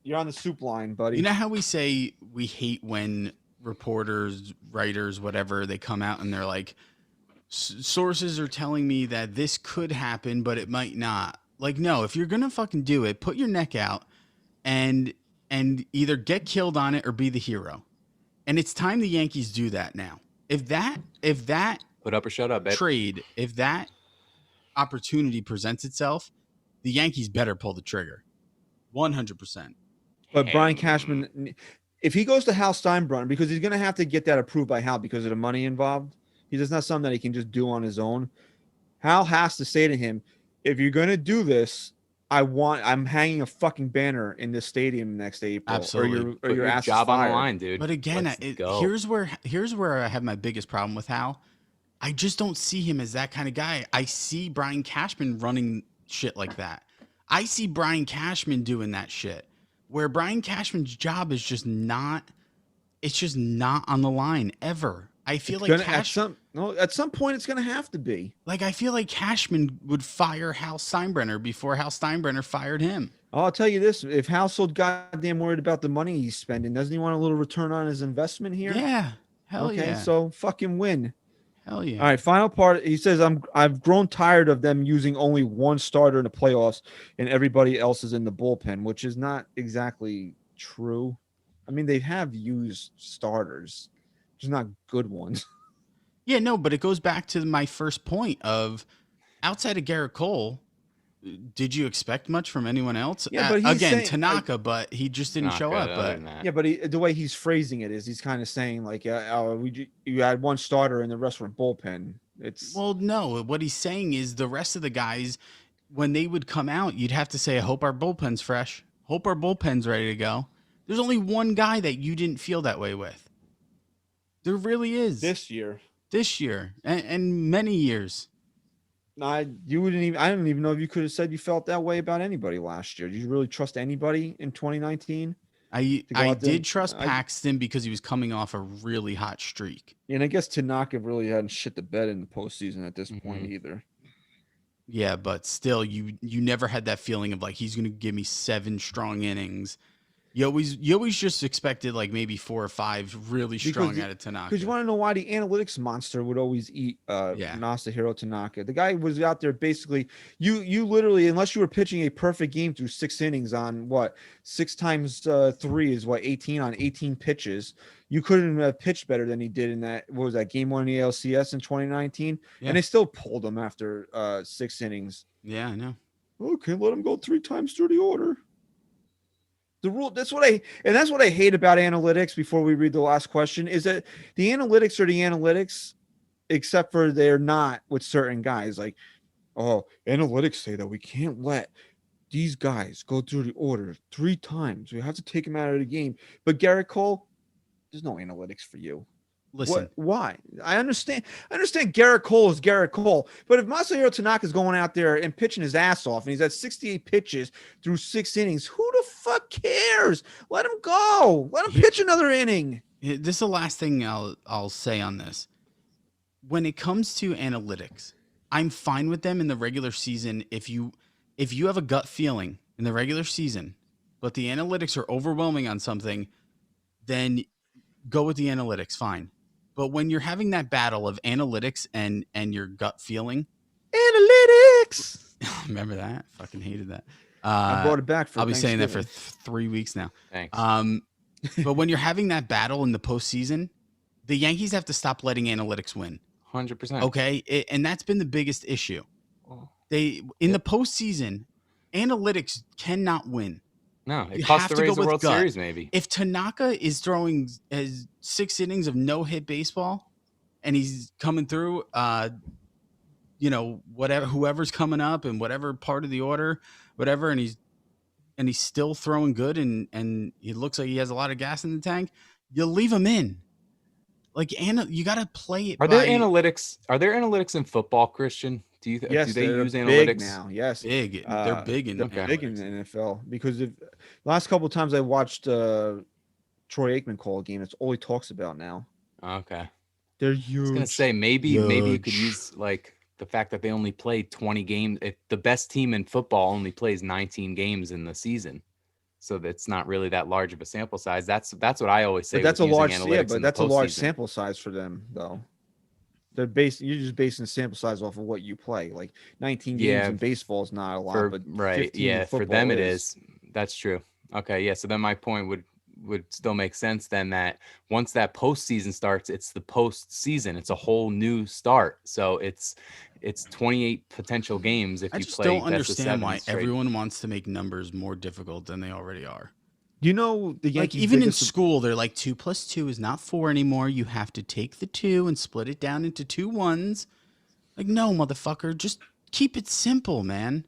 you're on the soup line, buddy. You know how we say we hate when reporters, writers, whatever, they come out and they're like, sources are telling me that this could happen, but it might not. Like, no, if you're gonna fucking do it, put your neck out and either get killed on it or be the hero. And it's time the Yankees do that now. If that Put up or shut up, babe. trade, if that opportunity presents itself, the Yankees better pull the trigger. 100%. But Brian Cashman, if he goes to Hal Steinbrenner, because he's going to have to get that approved by Hal because of the money involved. He's not something that he can just do on his own. Hal has to say to him, if you're going to do this, I'm hanging a fucking banner in this stadium next April. Absolutely. Put your ass is job on the fired. line, dude. But again, Let's go. here's where I have my biggest problem with Hal. I just don't see him as that kind of guy. I see Brian Cashman running shit like that. I see Brian Cashman doing that shit. Where Brian Cashman's job is just not, it's just not on the line ever. I feel At some point it's gonna have to be. like I feel like Cashman would fire Hal Steinbrenner before Hal Steinbrenner fired him. I'll tell you this: if Hal's so goddamn worried about the money he's spending, doesn't he want a little return on his investment here? Yeah. Hell okay, yeah. so fucking win. Hell yeah. All right, final part. He says, I've grown tired of them using only one starter in the playoffs and everybody else is in the bullpen, which is not exactly true. I mean, they have used starters, just not good ones. Yeah, no, but it goes back to my first point of outside of Garrett Cole, did you expect much from anyone else? Yeah, but he's again, saying, Tanaka, but he just didn't show up. But yeah, but the way he's phrasing it is he's kind of saying like, you had one starter and the rest were bullpen. It's well, no, what he's saying is the rest of the guys, when they would come out, you'd have to say, I hope our bullpen's fresh. Hope our bullpen's ready to go. There's only one guy that you didn't feel that way with. There really is. this year. And many years. I don't even know if you could have said you felt that way about anybody last year. Did you really trust anybody in 2019? I go out there did and- trust Paxton because he was coming off a really hot streak. And I guess Tanaka really hadn't shit the bed in the postseason at this point Mhm. either. Yeah, but still, you never had that feeling of like he's going to give me 7 strong innings. You always just expected like maybe 4 or 5 really strong out of Tanaka. Because you want to know why the analytics monster would always eat Yeah. Masahiro Tanaka. The guy was out there basically. You literally, unless you were pitching a perfect game through 6 innings on 6 times 3 is 18 on 18 pitches. You couldn't have pitched better than he did in that. What was that game 1 in the ALCS in 2019? Yeah. And they still pulled him after 6 innings. Yeah, I know. Okay, let him go 3 times through the order. The rule, that's what I hate about analytics before we read the last question is that the analytics are the analytics, except for they're not with certain guys. Like, oh, analytics say that we can't let these guys go through the order 3 times. We have to take them out of the game. But Garrett Cole, there's no analytics for you. Listen, Why? I understand Garrett Cole is Garrett Cole, but if Masahiro Tanaka is going out there and pitching his ass off and he's at 68 pitches through 6 innings, who the fuck cares? Let him go. Let him pitch another inning. this is the last thing I'll say on this. When it comes to analytics, I'm fine with them in the regular season if you have a gut feeling in the regular season, but the analytics are overwhelming on something, then go with the analytics, fine. But when you're having that battle of analytics and your gut feeling, Analytics. remember that? Fucking hated that. I brought it back for I'll be saying that for Thanksgiving. 3 weeks now. Thanks. But when you're having that battle in the postseason, the Yankees have to stop letting analytics win. 100%. Okay, and that's been the biggest issue. Oh. They in the postseason, analytics cannot win. No, it You cost have the to go Rays the with World gut. Series, maybe. If Tanaka is throwing 6 innings of no hit baseball, and he's coming through, whoever's coming up and whatever part of the order, whatever, and he's still throwing good, and he looks like he has a lot of gas in the tank, you'll leave him in. Like, you got to play it. Are there analytics in football, Christian? Do Yes, they they're use big analytics now? Yes, Big. They're big in Okay. big in analytics. the NFL because last couple of times I watched Troy Aikman call a game, that's all he talks about now. Okay. They're I was gonna huge. say maybe you could Huge. use like the fact that they only played 20 games. If the best team in football only plays 19 games in the season, so that's not really that large of a sample size. That's what I always say. But that's a with using large, analytics but in the that's a large postseason. sample size for them, though. You're just basing the sample size off of what you play. Like 19 games Yeah, in baseball is not a lot, For but right, 15 in yeah, for football them it is. That's true. Okay, yeah. So then my point would still make sense then that once that postseason starts, it's the postseason. It's a whole new start. So it's 28 potential games if I you just play don't best of understand 7 why straight. everyone wants to make numbers more difficult than they already are. You know, the Like, Yankees even in biggest- school, they're like 2 + 2 is not 4 anymore. You have to take the 2 and split it down into 2 ones. Like, no, motherfucker, just keep it simple, man.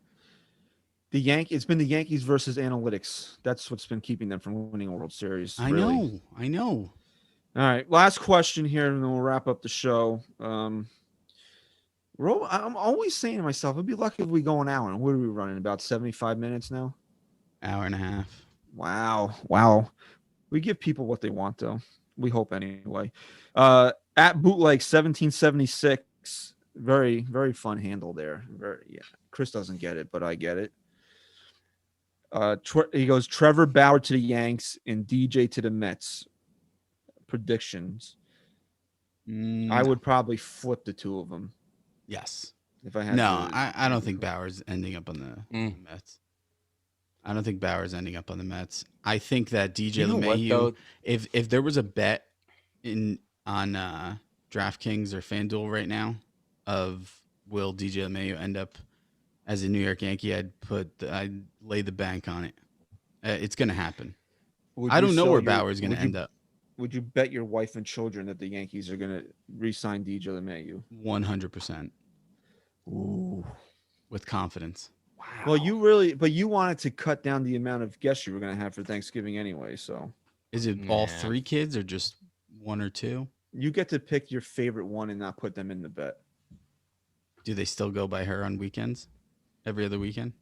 it's been the Yankees versus analytics. That's what's been keeping them from winning a World Series. I really. know. All right, last question here, and then we'll wrap up the show. I'm always saying to myself, I'd be lucky if we go an hour. And what are we running? About 75 minutes now? Hour and a half. Wow. We give people what they want, though. We hope anyway. At bootleg 1776, very, very fun handle there. Chris doesn't get it, but I get it. He goes Trevor Bauer to the Yanks and DJ to the Mets. Predictions. I would probably flip the 2 of them Yes. if I had. No, to. I don't think Bauer's ending up on the Mets. I don't think Bauer's ending up on the Mets. I think that DJ You know what, LeMahieu, though? if there was a bet on DraftKings or FanDuel right now of will DJ LeMahieu end up as a New York Yankee, I'd lay the bank on it. It's going to happen. Would I you don't know sell where your- Bauer's going would to you- end up. Would you bet your wife and children that the Yankees are going to re-sign DJ LeMahieu? 100%. Ooh. With confidence. Wow. Well, you wanted to cut down the amount of guests you were going to have for Thanksgiving anyway, so Is it all Yeah. 3 kids or just 1 or 2? you get to pick your favorite one and not put them in the bet. Do they still go by her on weekends? Every other weekend?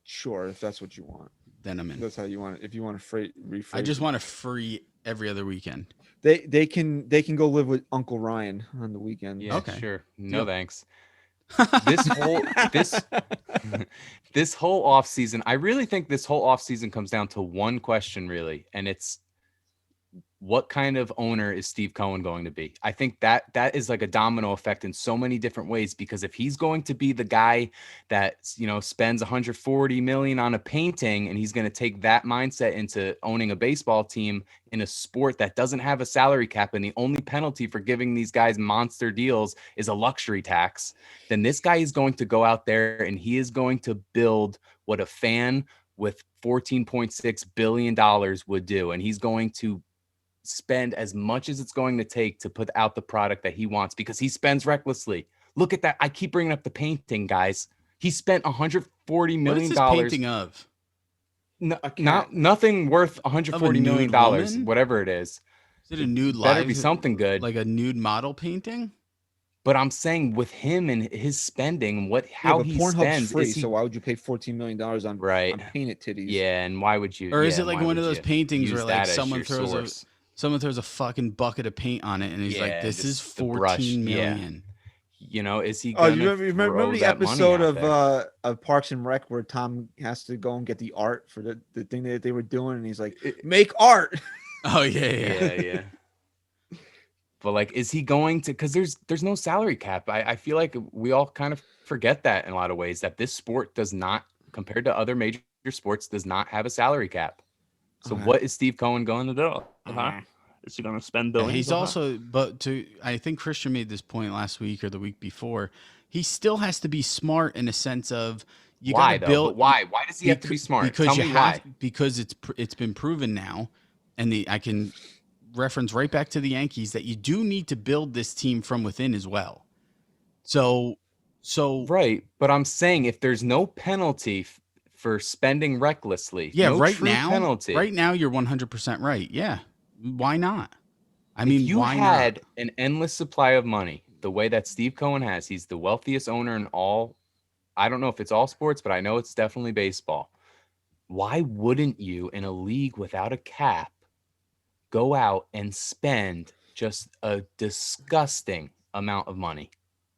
Sure, if that's what you want. then I'm in. That's how you want it. If you want to rephrase. I just it. want a free every other weekend. They can go live with Uncle Ryan on the weekend. Yeah, Okay. sure. No Deal. thanks. This whole this whole off season, I really think this whole off season comes down to one question, really, and it's what kind of owner is Steve Cohen going to be? I think that is like a domino effect in so many different ways, because if he's going to be the guy that, you know, spends 140 million on a painting, and he's going to take that mindset into owning a baseball team in a sport that doesn't have a salary cap, and the only penalty for giving these guys monster deals is a luxury tax, then this guy is going to go out there and he is going to build what a fan with $14.6 billion would do. And he's going to spend as much as it's going to take to put out the product that he wants, because he spends recklessly. Look at that. I keep bringing up the painting, guys. He spent $140 What is million. this painting of? Nothing worth $140 million, woman? whatever it is. Is it a nude Better live? be something good. Like a nude model painting? But I'm saying with him and his spending, how but he Pornhub's spends, free, is he, so why would you pay $14 million on Right. on painted titties? yeah, and why would you? Or is yeah, it like why one of would those you paintings use where like that as someone your throws source? a fucking bucket of paint on it and he's like, Yeah, this is just the brush, 14 yeah. million. You know, is he Oh, gonna you remember throw the that money episode out there? of Parks and Rec where Tom has to go and get the art for the thing that they were doing, and he's like, "Make art." Oh yeah. Yeah. But like, is he going to? Because there's no salary cap. I feel like we all kind of forget that in a lot of ways, that this sport does not, compared to other major sports, does not have a salary cap. So Okay. what is Steve Cohen going to do? Uh-huh. Is he going to spend Yeah, billions? he's Uh-huh. also, I think Christian made this point last week or the week before. He still has to be smart in a sense of you got Why to though? build. But why? Why does he have to be smart? Because Tell you me have, why. because it's been proven now, and I can reference right back to the Yankees that you do need to build this team from within as well. So Right, but I'm saying if there's no penalty for spending recklessly, yeah, no right true now, penalty. right now you're 100% right. Yeah, why not? I If mean, you why had not? an endless supply of money, the way that Steve Cohen has, he's the wealthiest owner in all. I don't know if it's all sports, but I know it's definitely baseball. Why wouldn't you, in a league without a cap, go out and spend just a disgusting amount of money?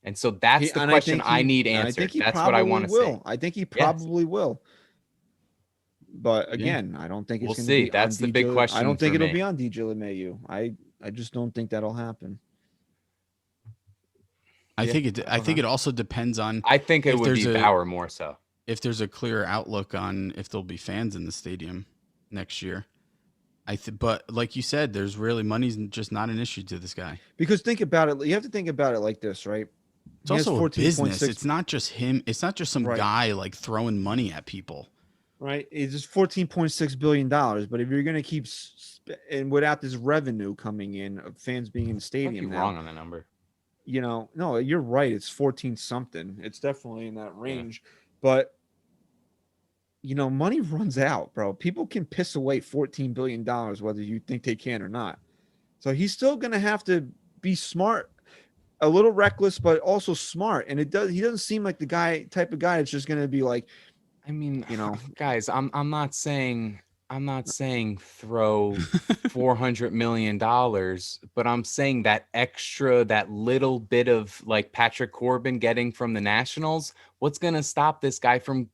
And so that's the question I need and answered. I think he That's what I want to will. see. I think he Yes. probably will. But again, I don't think it's We'll going to see. be. That's on the big I question don't think for it'll me. be on DJ LeMahieu. I just don't think that'll happen. I Yeah, think it also depends on I think it if would be there's a- Bauer more so. if there's a clear outlook on if there'll be fans in the stadium next year. But like you said, there's really money's just not an issue to this guy. Because think about it. You have to think about it like this, right? It's He has also a business. 14.6 It's not just him. It's not just some Right. guy like throwing money at people. right? It's just $14.6 billion. But if you're going to keep and without this revenue coming in of fans being in the I might stadium be now, wrong on that number. you know, no, you're right. It's 14 something. It's definitely in that range. But you know, money runs out, bro. People can piss away $14 billion, whether you think they can or not. So he's still going to have to be smart, a little reckless, but also smart. And he doesn't seem like the type of guy that's just going to be like, I mean, you know, guys, I'm not saying throw $400 million, but I'm saying that little bit of like Patrick Corbin getting from the Nationals, what's gonna stop this guy from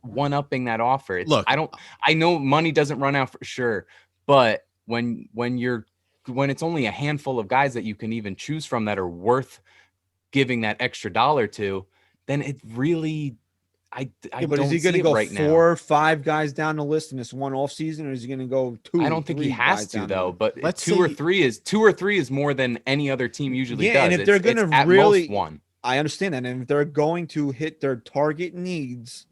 one-upping that offer? Look, I know money doesn't run out for sure, but when it's only a handful of guys that you can even choose from that are worth giving that extra dollar to, then it really I but don't is he going see to it go right 4 now. or 5 guys down the list in this one off season, or is he going to go 2? I don't think he 3 has guys to down the though, list? but Let's two or say- three is more than any other team usually Yeah, does. and if they're It's gonna at really- most one. I understand that. And if they're going to hit their target needs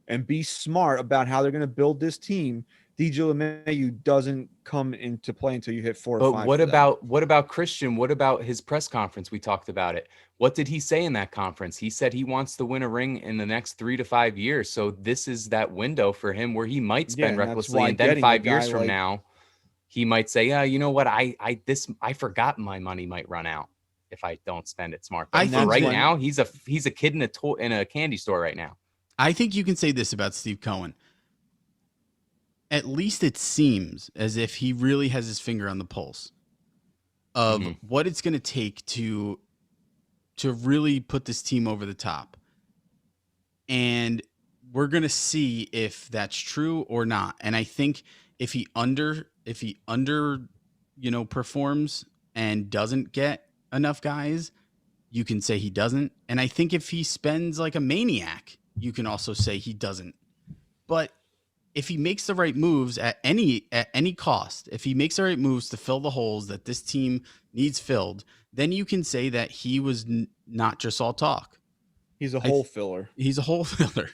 and be smart about how they're going to build this team, DJ LeMahieu doesn't come into play until you hit 4 or But 5. what for them. about Christian? What about his press conference? We talked about it. What did he say in that conference? He said he wants to win a ring in the next 3 to 5 years. So this is that window for him where he might Yeah, spend and that's recklessly, why and then getting a 5 years guy from like- now, he might say, "Yeah, you know what? I forgot my money might run out if I don't spend it smart." But I for think right when- now, he's a kid in a candy store right now. I think you can say this about Steve Cohen. at least it seems as if he really has his finger on the pulse of what it's going to take to really put this team over the top. And we're going to see if that's true or not. And I think if he under performs and doesn't get enough guys, you can say he doesn't. And I think if he spends like a maniac, you can also say he doesn't. But if he makes the right moves at any cost, if he makes the right moves to fill the holes that this team needs filled, then you can say that he was not just all talk. He's a hole filler. He's a hole filler.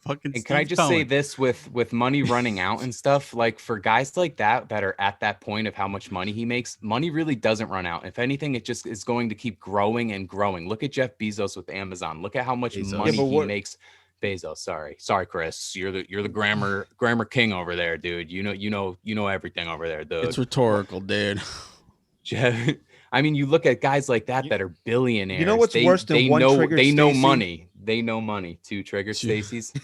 Fucking. And can I just say this with money running out and stuff, like for guys like that are at that point of how much money he makes, money really doesn't run out. If anything, it just is going to keep growing and growing. Look at Jeff Bezos with Amazon. Look at how much money he makes. Bezos, sorry, Chris. You're the grammar king over there, dude. You know everything over there, dude. It's rhetorical, dude. Jeff, I mean, you look at guys like that are billionaires. You know what's worse than one trigger? They know money. They know money. Two trigger Stacy's.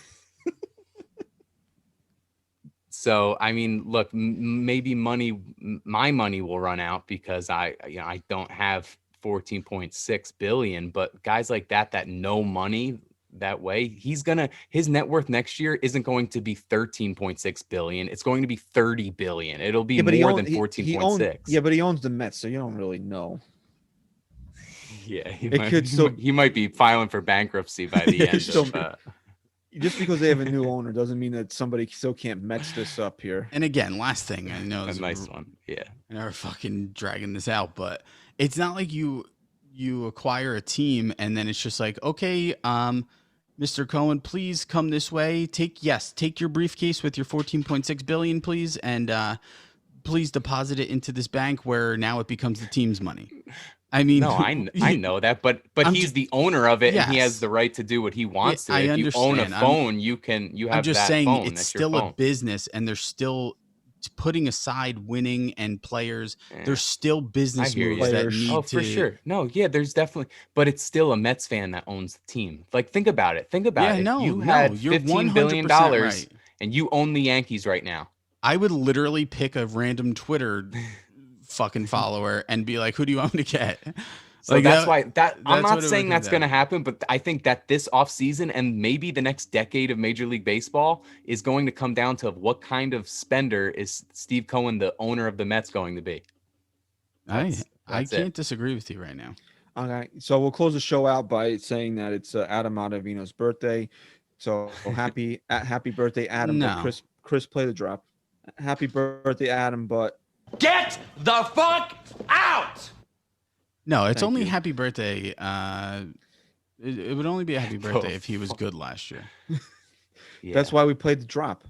So I mean, look, maybe my money will run out because I don't have 14.6 billion. But guys like that know money that way, his net worth next year isn't going to be 13.6 billion. It's going to be 30 billion. It'll be more than 14.6. Yeah, but he owns the Mets, so you don't really know. Yeah, he might be filing for bankruptcy by the end of just because they have a new owner doesn't mean that somebody still can't Mets this up here. And again, last thing, I know a nice one. Yeah. I know we're fucking dragging this out, but it's not like you acquire a team and then it's just like, okay, Mr. Cohen, please come this way. Take your briefcase with your 14.6 billion, please, and please deposit it into this bank where now it becomes the team's money. I mean, no, I know that, but he's the owner of it, and he has the right to do what he wants to. If you own a phone, you have. I'm just that saying phone. it's still a business, and they're still putting aside winning and players. There's still business moves that need to. For sure. No, yeah, there's definitely, but it's still a Mets fan that owns the team. Like, think about it. You had $15 billion right. and you own the Yankees right now. I would literally pick a random Twitter fucking follower and be like, who do you want me to get? So like I'm not saying that's going to happen, but I think that this offseason and maybe the next decade of Major League Baseball is going to come down to what kind of spender is Steve Cohen, the owner of the Mets, going to be. I can't disagree with you right now. Okay, so we'll close the show out by saying that it's Adam Ottavino's birthday. So happy birthday, Adam. No. Chris, play the drop. Happy birthday, Adam, but get the fuck out! No, it's only happy birthday. It would only be a happy birthday if he was good last year. Yeah. That's why we played the drop.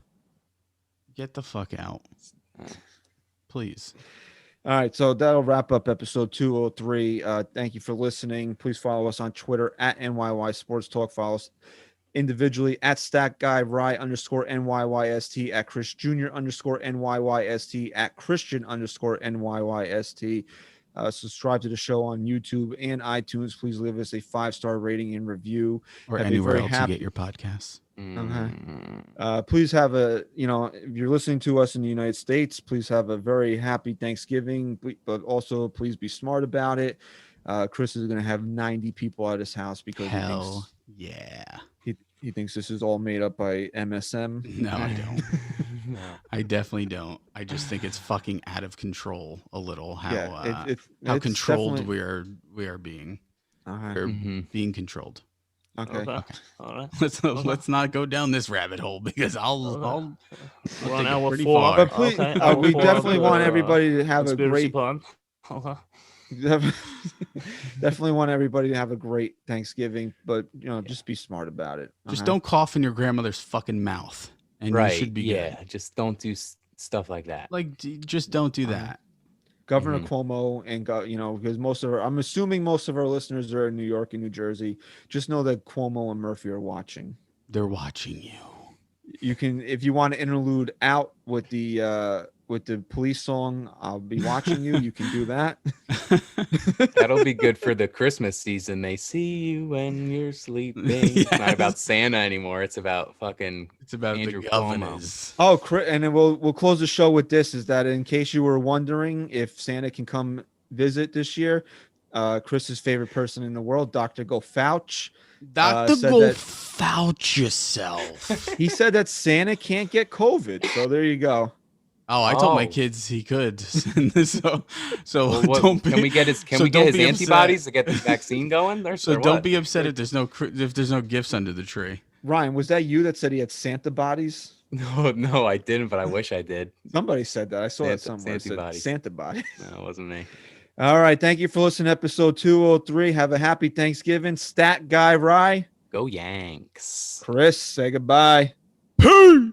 Get the fuck out. Please. All right, so that'll wrap up episode 203. Thank you for listening. Please follow us on Twitter at NYY Sports Talk. Follow us individually at StatGuyRye_NYYST, at Chris Jr._NYYST, at Christian_NYYST. Subscribe to the show on YouTube and iTunes. Please leave us a 5-star rating and review. Or anywhere else you get your podcasts. Please have if you're listening to us in the United States, please have a very happy Thanksgiving, but also please be smart about it. Chris is going to have 90 people at his house because he thinks this is all made up by MSM. No, I don't. No. I definitely don't. I just think it's fucking out of control a little how controlled we are being. We're being controlled. Okay. All right. Let's not go down this rabbit hole because I'll take it pretty far. But please, we definitely want everybody to have a great definitely want everybody to have a great Thanksgiving, but just be smart about it. Just don't cough in your grandmother's fucking mouth, and you should be good. Just don't do stuff like that. Like, just don't do that. Governor Cuomo and because I'm assuming most of our listeners are in New York and New Jersey. Just know that Cuomo and Murphy are watching. They're watching you. You can, if you want to interlude out with the with the police song, "I'll Be Watching You." You can do that. That'll be good for the Christmas season. They see you when you're sleeping. It's not about Santa anymore. It's about fucking It's about Andrew the Cuomo. governors. Oh, and then we'll close the show with this. Is that in case you were wondering if Santa can come visit this year? Chris's favorite person in the world, Dr. Go Fauci. Dr. said Go that- Fouch yourself. He said that Santa can't get COVID. So there you go. Oh, I told my Oh. kids he could. so Well, what, don't be. can we get his so don't be upset. antibodies to get the vaccine going? So don't be upset if the's no gifts under the tree. Ryan, was that you that said he had Santa bodies? No, I didn't, but I wish I did. Somebody said that. I saw it Santa- somewhere. It said Santa-bodies. Santa bodies. No, it wasn't me. All right. Thank you for listening to episode 203. Have a happy Thanksgiving. Stat Guy Rye. Go Yanks. Chris, say goodbye. Peace.